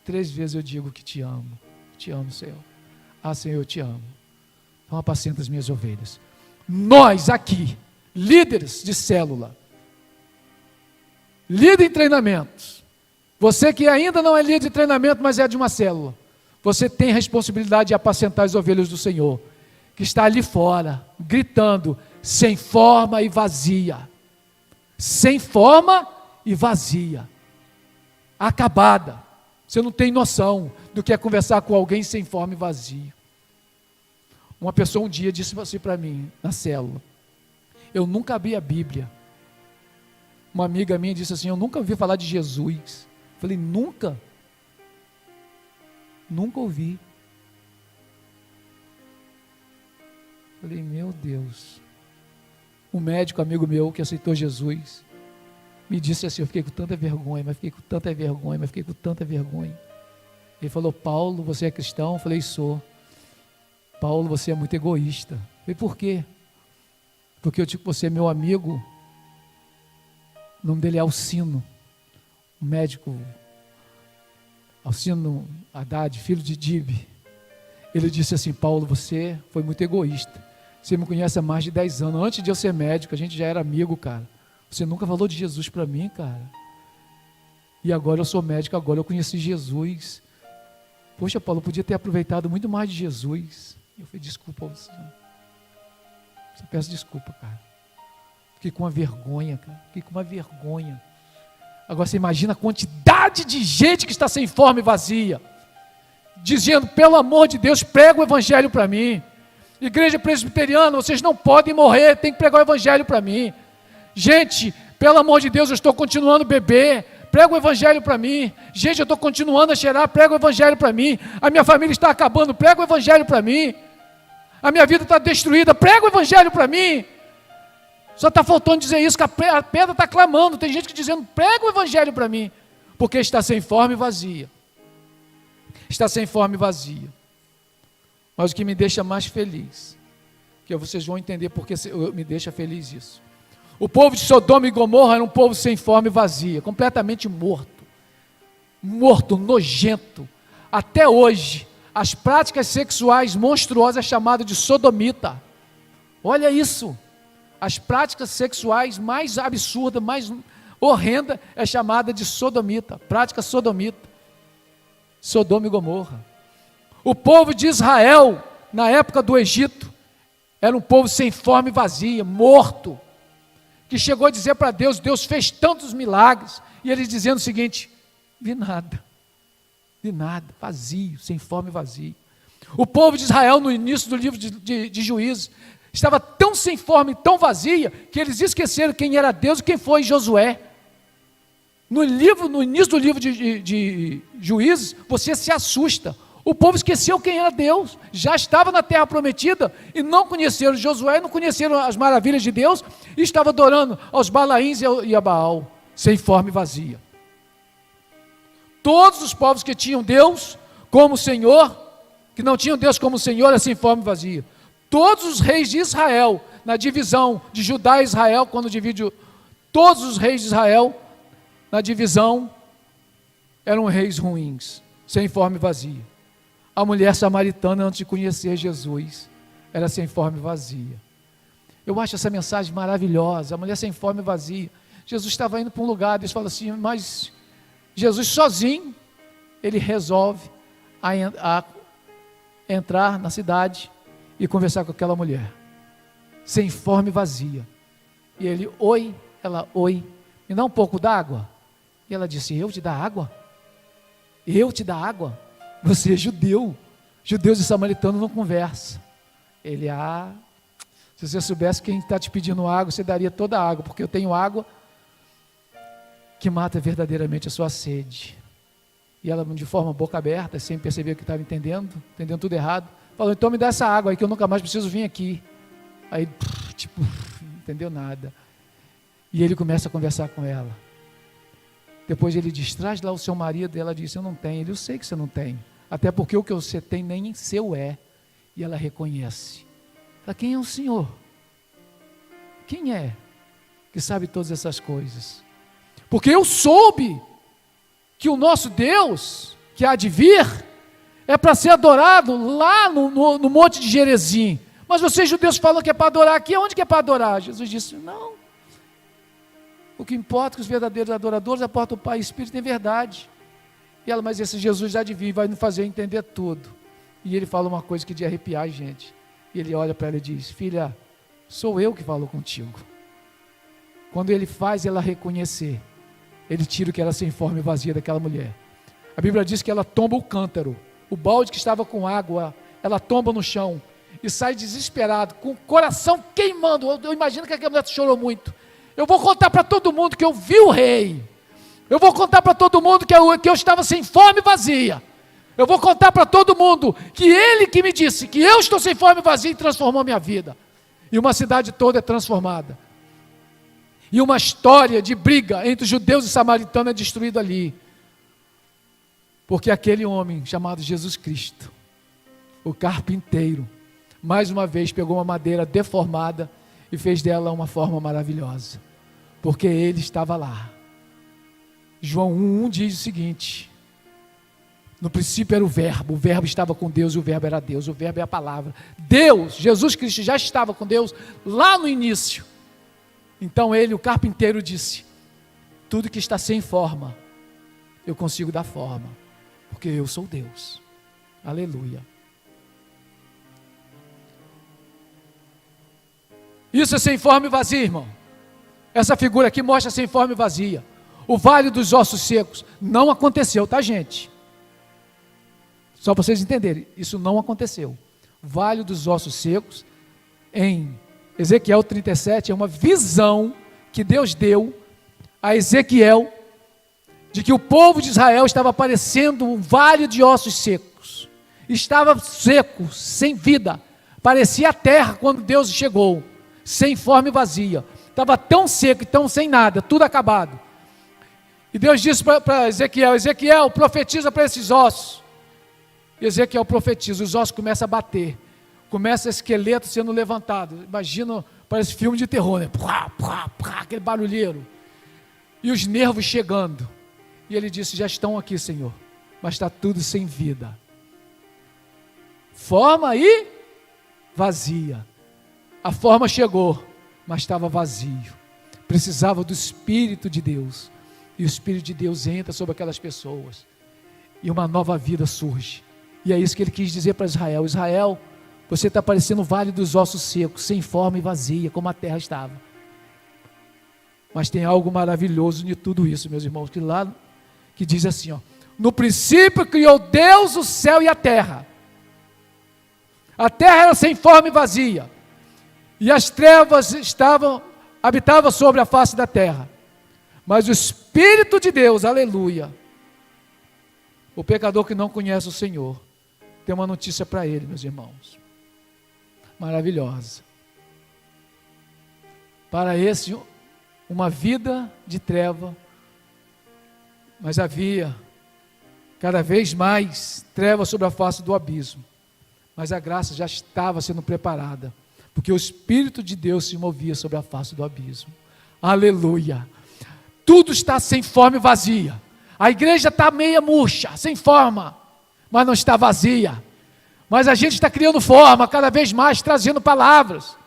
3 vezes eu digo que te amo. Te amo, Senhor. Senhor, eu te amo. Então apacenta as minhas ovelhas. Nós aqui, líderes de célula, líder em treinamentos, você que ainda não é líder de treinamento, mas é de uma célula, você tem a responsabilidade de apacentar as ovelhas do Senhor, que está ali fora, gritando, sem forma e vazia. Sem forma e vazia. Acabada. Você não tem noção do que é conversar com alguém sem forma e vazio. Uma pessoa um dia disse assim para mim, na célula, eu nunca abri a Bíblia. Uma amiga minha disse assim, eu nunca ouvi falar de Jesus. Eu falei, nunca? Nunca ouvi. Eu falei, meu Deus. Um médico amigo meu que aceitou Jesus, me disse assim, eu fiquei com tanta vergonha, mas fiquei com tanta vergonha, mas fiquei com tanta vergonha. Ele falou, Paulo, você é cristão? Eu falei, sou. Paulo, você é muito egoísta. Eu falei, por quê? Porque eu digo que você é meu amigo. O nome dele é Alcino, o médico Alcino Haddad, filho de Dibe. Ele disse assim, Paulo, você foi muito egoísta. Você me conhece há mais de 10 anos. Antes de eu ser médico, a gente já era amigo, cara. Você nunca falou de Jesus para mim, cara. E agora eu sou médico, agora eu conheci Jesus. Poxa, Paulo, eu podia ter aproveitado muito mais de Jesus. Eu falei, desculpa, Alcino. Eu peço desculpa, cara. Fiquei com uma vergonha, cara. Fiquei com uma vergonha. Agora você imagina a quantidade de gente que está sem forma e vazia, dizendo, pelo amor de Deus, prega o evangelho para mim. Igreja presbiteriana, vocês não podem morrer, tem que pregar o evangelho para mim. Gente, pelo amor de Deus, eu estou continuando a beber, prega o evangelho para mim. Gente, eu estou continuando a cheirar, prega o evangelho para mim. A minha família está acabando, prega o evangelho para mim. A minha vida está destruída, prega o evangelho para mim. Só está faltando dizer isso, que a pedra está clamando. Tem gente que dizendo, prega o evangelho para mim, porque está sem forma e vazia. Está sem forma e vazia. Mas o que me deixa mais feliz, que vocês vão entender porque me deixa feliz isso. O povo de Sodoma e Gomorra era um povo sem forma e vazia, completamente morto. Morto, nojento. Até hoje, as práticas sexuais monstruosas chamadas de sodomita. Olha isso. As práticas sexuais mais absurdas, mais horrenda, é chamada de sodomita. Prática sodomita. Sodoma e Gomorra. O povo de Israel, na época do Egito, era um povo sem forma e vazia, morto, que chegou a dizer para Deus, Deus fez tantos milagres, e eles dizendo o seguinte, vi nada, vazio, sem forma e vazio. O povo de Israel, no início do livro de Juízes, estava tão sem forma e tão vazia, que eles esqueceram quem era Deus e quem foi Josué. No início do livro de Juízes, você se assusta. O povo esqueceu quem era Deus, já estava na terra prometida e não conheceram Josué, não conheceram as maravilhas de Deus e estava adorando aos Balaíns e a Baal, sem forma e vazia. Todos os povos que tinham Deus como Senhor, que não tinham Deus como Senhor, era sem forma e vazia. Todos os reis de Israel, na divisão de Judá e Israel, quando divide todos os reis de Israel, na divisão, eram reis ruins, sem forma e vazia. A mulher samaritana, antes de conhecer Jesus, era sem forma e vazia. Eu acho essa mensagem maravilhosa, a mulher sem forma e vazia. Jesus estava indo para um lugar, Deus fala assim, mas Jesus sozinho, ele resolve a entrar na cidade e conversar com aquela mulher, sem forma e vazia. E ele, oi, ela, oi, me dá um pouco d'água? E ela disse, eu te dar água? Eu te dar água? Você é judeu, judeus e samaritanos não conversam. Ele, se você soubesse quem está te pedindo água, você daria toda a água, porque eu tenho água que mata verdadeiramente a sua sede. E ela, de forma boca aberta, sem perceber que estava entendendo tudo errado, falou, então me dá essa água aí que eu nunca mais preciso vir aqui. Aí, não entendeu nada. E ele começa a conversar com ela. Depois ele diz, traz lá o seu marido, e ela disse, eu não tenho. Ele, eu sei que você não tem, até porque o que você tem nem seu é. E ela reconhece. Ela, quem é o Senhor? Quem é que sabe todas essas coisas? Porque eu soube que o nosso Deus, que há de vir, é para ser adorado lá no monte de Gerizim. Mas vocês judeus falam que é para adorar aqui, onde que é para adorar? Jesus disse, não. O que importa é que os verdadeiros adoradores aportam o Pai e Espírito em verdade. E ela, mas esse Jesus já de vir vai nos fazer entender tudo. E ele fala uma coisa que de arrepiar a gente. E ele olha para ela e diz, filha, sou eu que falo contigo. Quando ele faz ela reconhecer, ele tira o que era sem forma e vazia daquela mulher. A Bíblia diz que ela tomba o cântaro, o balde que estava com água, ela tomba no chão e sai desesperado, com o coração queimando. Eu imagino que aquela mulher chorou muito. Eu vou contar para todo mundo que eu vi o rei. Eu vou contar para todo mundo que eu estava sem fome e vazia. Eu vou contar para todo mundo que ele que me disse que eu estou sem fome e vazia e transformou minha vida. E uma cidade toda é transformada. E uma história de briga entre judeus e samaritanos é destruída ali. Porque aquele homem chamado Jesus Cristo, o carpinteiro, mais uma vez pegou uma madeira deformada e fez dela uma forma maravilhosa. Porque ele estava lá. João 1,1 diz o seguinte, no princípio era o verbo estava com Deus e o verbo era Deus, o verbo é a palavra. Deus, Jesus Cristo já estava com Deus lá no início. Então ele, o carpinteiro, disse, tudo que está sem forma, eu consigo dar forma, porque eu sou Deus. Aleluia. Isso é sem forma e vazia, irmão. Essa figura aqui mostra sem forma e vazia. O vale dos ossos secos não aconteceu, tá, gente? Só para vocês entenderem, isso não aconteceu. Vale dos ossos secos, em Ezequiel 37, é uma visão que Deus deu a Ezequiel, de que o povo de Israel estava parecendo um vale de ossos secos. Estava seco, sem vida. Parecia a terra quando Deus chegou, sem forma e vazia. Estava tão seco e tão sem nada, tudo acabado. E Deus disse para Ezequiel, Ezequiel, profetiza para esses ossos. E Ezequiel profetiza, os ossos começam a bater. Começa esqueleto sendo levantado. Imagina, parece filme de terror, né? Pá, pá, pá, aquele barulheiro. E os nervos chegando. E ele disse, já estão aqui, Senhor, mas está tudo sem vida. Forma e vazia. A forma chegou, mas estava vazio. Precisava do Espírito de Deus. E o Espírito de Deus entra sobre aquelas pessoas. E uma nova vida surge. E é isso que ele quis dizer para Israel. Israel, você está parecendo o vale dos ossos secos, sem forma e vazia, como a terra estava. Mas tem algo maravilhoso de tudo isso, meus irmãos, que diz assim, ó, no princípio criou Deus o céu e a terra. A terra era sem forma e vazia. E as trevas habitavam sobre a face da terra. Mas o Espírito de Deus, aleluia, o pecador que não conhece o Senhor, tem uma notícia para ele, meus irmãos, maravilhosa. Para esse, uma vida de treva, mas havia cada vez mais treva sobre a face do abismo. Mas a graça já estava sendo preparada, porque o Espírito de Deus se movia sobre a face do abismo. Aleluia! Tudo está sem forma e vazia. A igreja está meia murcha, sem forma, mas não está vazia. Mas a gente está criando forma, cada vez mais, trazendo palavras.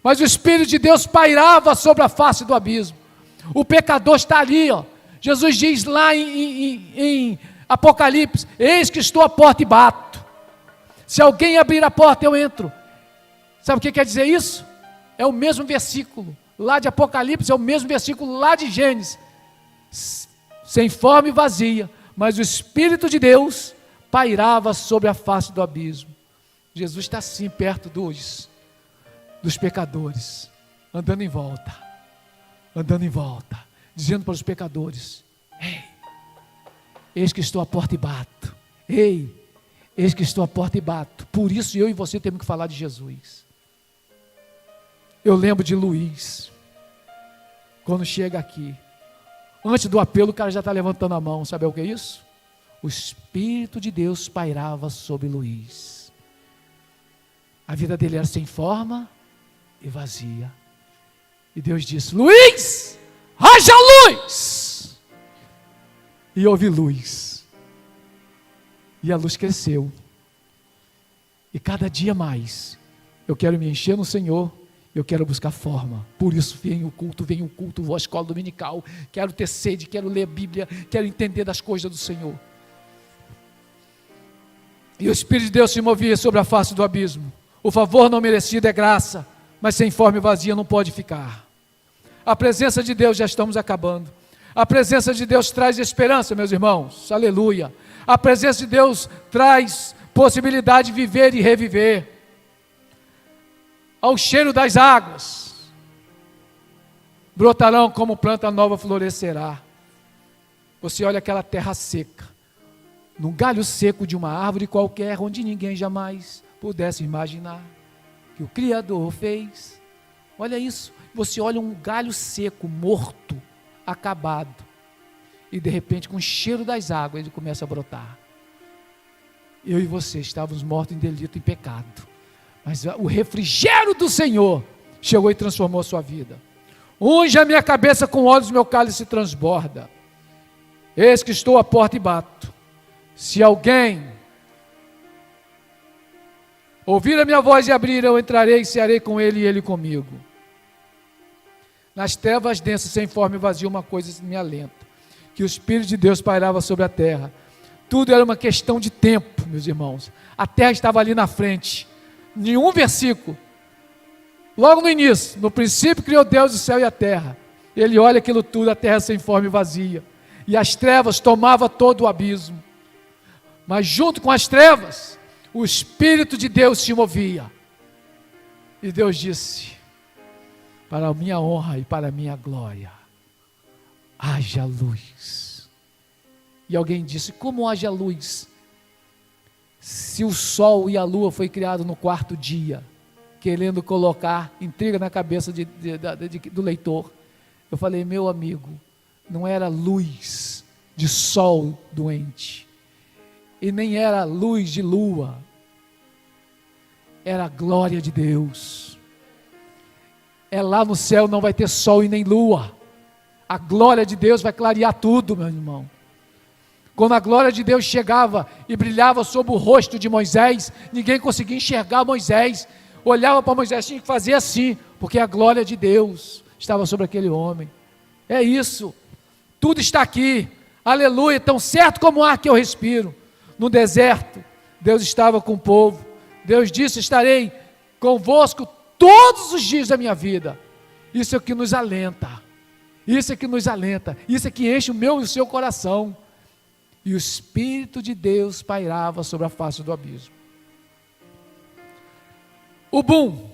Mas o Espírito de Deus pairava sobre a face do abismo. O pecador está ali, ó. Jesus diz lá em Apocalipse, eis que estou à porta e bato. Se alguém abrir a porta, eu entro. Sabe o que quer dizer isso? É o mesmo versículo lá de Apocalipse, é o mesmo versículo lá de Gênesis. Sem forma e vazia, mas o Espírito de Deus pairava sobre a face do abismo. Jesus está assim perto dos pecadores, andando em volta, dizendo para os pecadores, ei, eis que estou à porta e bato, ei, eis que estou à porta e bato. Por isso eu e você temos que falar de Jesus. Eu lembro de Luiz, quando chega aqui, Antes do apelo, o cara já está levantando a mão. Sabe o que é isso? O Espírito de Deus pairava sobre Luiz. A vida dele era sem forma e vazia. E Deus disse: Luiz, haja luz! E houve luz. E a luz cresceu. E cada dia mais, eu quero me encher no Senhor, eu quero buscar forma. Por isso vem o culto, vou à escola dominical, quero ter sede, quero ler a Bíblia, quero entender das coisas do Senhor. E o Espírito de Deus se movia sobre a face do abismo. O favor não merecido é graça, mas sem forma e vazia não pode ficar. A presença de Deus, já estamos acabando. A presença de Deus traz esperança, meus irmãos, aleluia. A presença de Deus traz possibilidade de viver e reviver. Ao cheiro das águas, brotarão como planta nova florescerá. Você olha aquela terra seca, num galho seco de uma árvore qualquer, onde ninguém jamais pudesse imaginar que o Criador fez. Olha isso, você olha um galho seco, morto, acabado, e de repente com o cheiro das águas ele começa a brotar. Eu e você estávamos mortos em delito e pecado, mas o refrigério do Senhor chegou e transformou a sua vida. Unge a minha cabeça com óleos, meu cálice transborda. Eis que estou à porta e bato. Se alguém ouvir a minha voz e abrir, eu entrarei e cearei com ele e ele comigo. Nas trevas densas, sem forma e vazio, uma coisa me alenta: que o Espírito de Deus pairava sobre a terra. Tudo era uma questão de tempo, meus irmãos. A terra estava ali na frente. Nenhum versículo. Logo no início, no princípio criou Deus o céu e a terra. Ele olha aquilo tudo, a terra sem forma e vazia. E as trevas tomavam todo o abismo. Mas junto com as trevas, o Espírito de Deus se movia. E Deus disse: para a minha honra e para a minha glória, haja luz. E alguém disse: como haja luz? Se o sol e a lua foi criado no quarto dia, querendo colocar intriga na cabeça do leitor. Eu falei: meu amigo, não era luz de sol doente, e nem era luz de lua, era a glória de Deus. É lá no céu, não vai ter sol e nem lua. A glória de Deus vai clarear tudo, meu irmão. Quando a glória de Deus chegava e brilhava sobre o rosto de Moisés, ninguém conseguia enxergar Moisés. Olhava para Moisés, tinha que fazer assim, porque a glória de Deus estava sobre aquele homem. É isso, tudo está aqui, aleluia, tão certo como o ar que eu respiro. No deserto, Deus estava com o povo. Deus disse: estarei convosco todos os dias da minha vida. Isso é o que nos alenta, isso é que nos alenta, isso é que enche o meu e o seu coração. E o Espírito de Deus pairava sobre a face do abismo. O boom.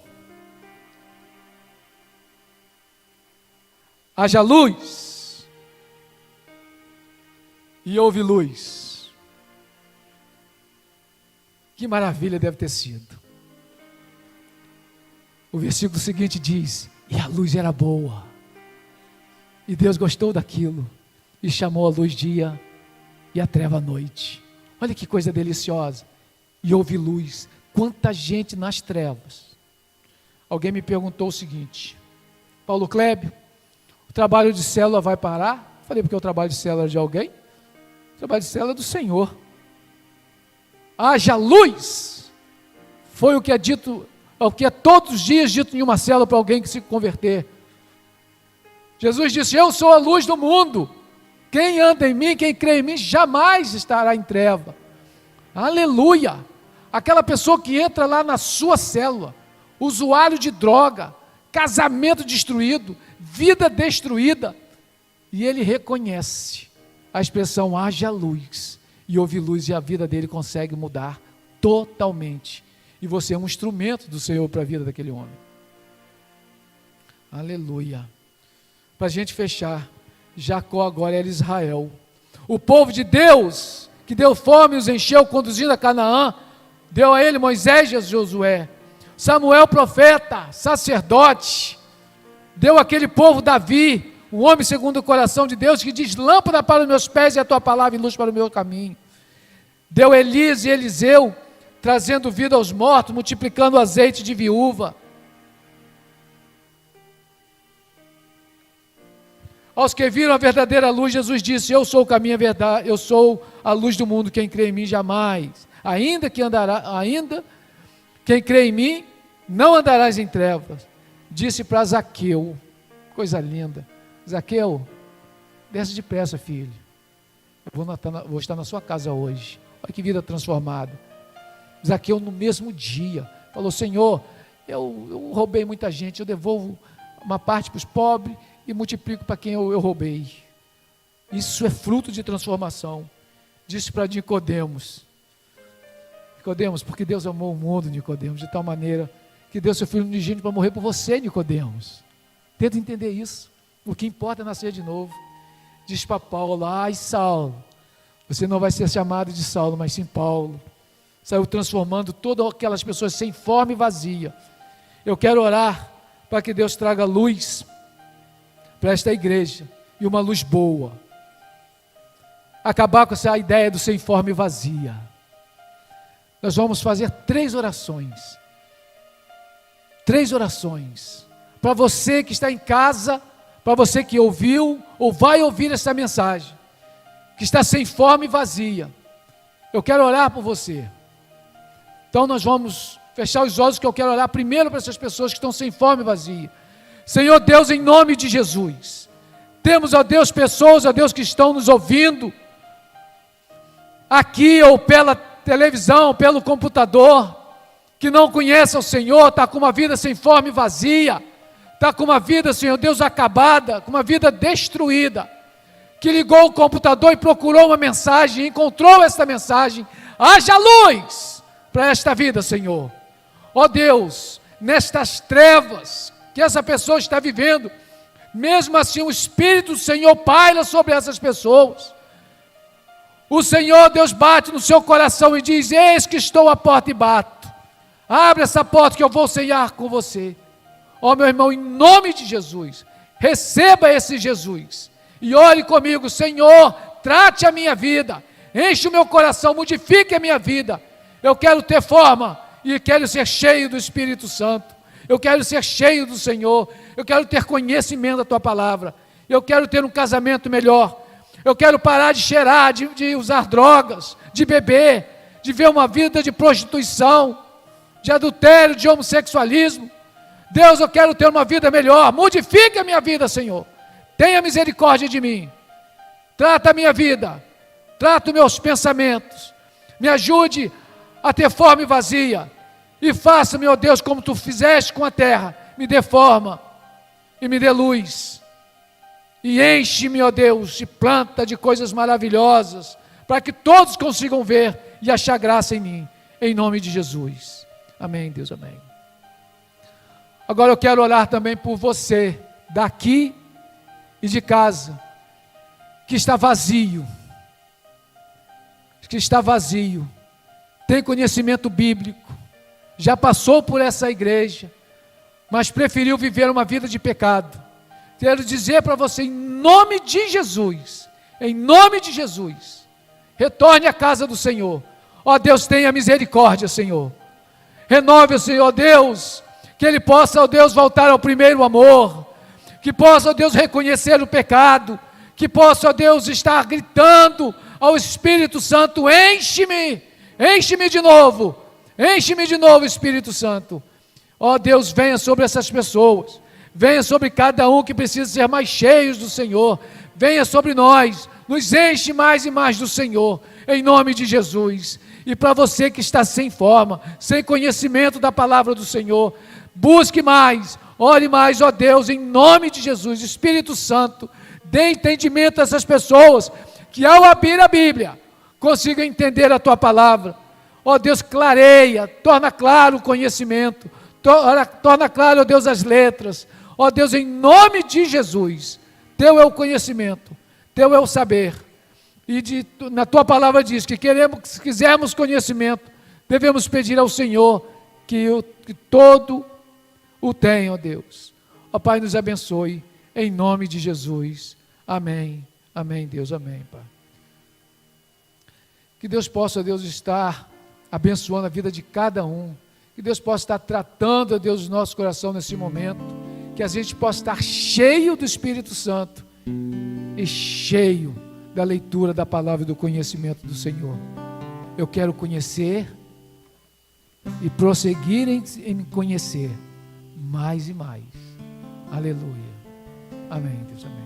Haja luz. E houve luz. Que maravilha deve ter sido. O versículo seguinte diz: e a luz era boa. E Deus gostou daquilo e chamou a luz dia e a treva à noite. Olha que coisa deliciosa. E houve luz. Quanta gente nas trevas. Alguém me perguntou o seguinte: Paulo Clébio, o trabalho de célula vai parar? Eu falei: porque o trabalho de célula é de alguém? O trabalho de célula é do Senhor. Haja luz. Foi o que é dito, o que é todos os dias dito em uma célula para alguém que se converter. Jesus disse: eu sou a luz do mundo. Quem anda em mim, quem crê em mim, jamais estará em treva. Aleluia! Aquela pessoa que entra lá na sua célula, usuário de droga, casamento destruído, vida destruída, e ele reconhece a expressão haja luz, e houve luz, e a vida dele consegue mudar totalmente. E você é um instrumento do Senhor para a vida daquele homem. Aleluia! Para a gente fechar, Jacó agora era Israel. O povo de Deus, que deu fome e os encheu, conduzindo a Canaã, deu a ele Moisés e Josué. Samuel, profeta, sacerdote, deu àquele povo Davi, um homem segundo o coração de Deus, que diz: lâmpada para os meus pés e a tua palavra e luz para o meu caminho. Deu Elias e Eliseu, trazendo vida aos mortos, multiplicando o azeite de viúva. Aos que viram a verdadeira luz, Jesus disse: eu sou o caminho e a verdade, eu sou a luz do mundo, quem crê em mim jamais, ainda quem crê em mim, não andarás em trevas. Disse para Zaqueu, coisa linda: Zaqueu, desce depressa, filho, eu vou estar na sua casa hoje. Olha que vida transformada. Zaqueu, no mesmo dia, falou: Senhor, eu roubei muita gente, eu devolvo uma parte para os pobres e multiplico para quem eu roubei. Isso é fruto de transformação. Disse para Nicodemos, porque Deus amou o mundo, Nicodemos, de tal maneira que deu seu Filho unigênito para morrer por você, Nicodemos. Tenta entender isso. O que importa é nascer de novo. Diz para Paulo: ai, Saulo, você não vai ser chamado de Saulo, mas sim Paulo. Saiu transformando todas aquelas pessoas sem forma e vazia. Eu quero orar para que Deus traga luz para esta igreja, e uma luz boa. Acabar com essa ideia do sem forma e vazia. Nós vamos fazer 3 orações. 3 orações. Para você que está em casa, para você que ouviu ou vai ouvir essa mensagem, que está sem forma e vazia, eu quero orar por você. Então nós vamos fechar os olhos, que eu quero orar primeiro para essas pessoas que estão sem forma e vazia. Senhor Deus, em nome de Jesus, temos, ó Deus, pessoas, ó Deus, que estão nos ouvindo, aqui ou pela televisão, pelo computador, que não conhecem o Senhor, está com uma vida sem forma e vazia, está com uma vida, Senhor Deus, acabada, com uma vida destruída, que ligou o computador e procurou uma mensagem, encontrou esta mensagem. Haja luz para esta vida, Senhor. Ó Deus, nestas trevas que essa pessoa está vivendo, mesmo assim o Espírito do Senhor paira sobre essas pessoas. O Senhor Deus bate no seu coração e diz: eis que estou à porta e bato, abre essa porta que eu vou ceiar com você. Ó meu irmão, em nome de Jesus, receba esse Jesus e ore comigo: Senhor, trate a minha vida, enche o meu coração, modifique a minha vida. Eu quero ter forma e quero ser cheio do Espírito Santo. Eu quero ser cheio do Senhor, eu quero ter conhecimento da Tua Palavra, eu quero ter um casamento melhor, eu quero parar de cheirar, de usar drogas, de beber, de ver uma vida de prostituição, de adultério, de homossexualismo. Deus, eu quero ter uma vida melhor, modifique a minha vida, Senhor, tenha misericórdia de mim, trata a minha vida, trata os meus pensamentos, me ajude a ter forma e vazia, e faça, meu Deus, como Tu fizeste com a terra, me dê forma, e me dê luz, e enche-me, ó Deus, de planta de coisas maravilhosas, para que todos consigam ver e achar graça em mim, em nome de Jesus, amém, Deus, amém. Agora eu quero orar também por você, daqui e de casa, que está vazio, tem conhecimento bíblico, já passou por essa igreja, mas preferiu viver uma vida de pecado. Quero dizer para você, em nome de Jesus, retorne à casa do Senhor. Ó Deus, tenha misericórdia, Senhor. Renove o Senhor, Deus, que ele possa, ó Deus, voltar ao primeiro amor, que possa, ó Deus, reconhecer o pecado, que possa, ó Deus, estar gritando ao Espírito Santo: enche-me de novo, Espírito Santo. Ó Deus, venha sobre essas pessoas, venha sobre cada um que precisa ser mais cheios do Senhor, venha sobre nós, nos enche mais e mais do Senhor, em nome de Jesus. E para você que está sem forma, sem conhecimento da palavra do Senhor, busque mais, ore mais, ó Deus, em nome de Jesus. Espírito Santo, dê entendimento a essas pessoas, que ao abrir a Bíblia, consigam entender a Tua palavra. Ó Deus, clareia, torna claro o conhecimento, torna claro, ó Deus, as letras. Ó Deus, em nome de Jesus, Teu é o conhecimento, Teu é o saber. E na Tua palavra diz que se quisermos conhecimento, devemos pedir ao Senhor que todo o tenha, ó Deus. Ó Pai, nos abençoe, em nome de Jesus. Amém, amém, Deus, amém, Pai. Que Deus possa, Deus, estar abençoando a vida de cada um, que Deus possa estar tratando, Deus, o nosso coração nesse momento, que a gente possa estar cheio do Espírito Santo e cheio da leitura da palavra e do conhecimento do Senhor. Eu quero conhecer e prosseguir em me conhecer mais e mais. Aleluia. Amém, Deus, amém.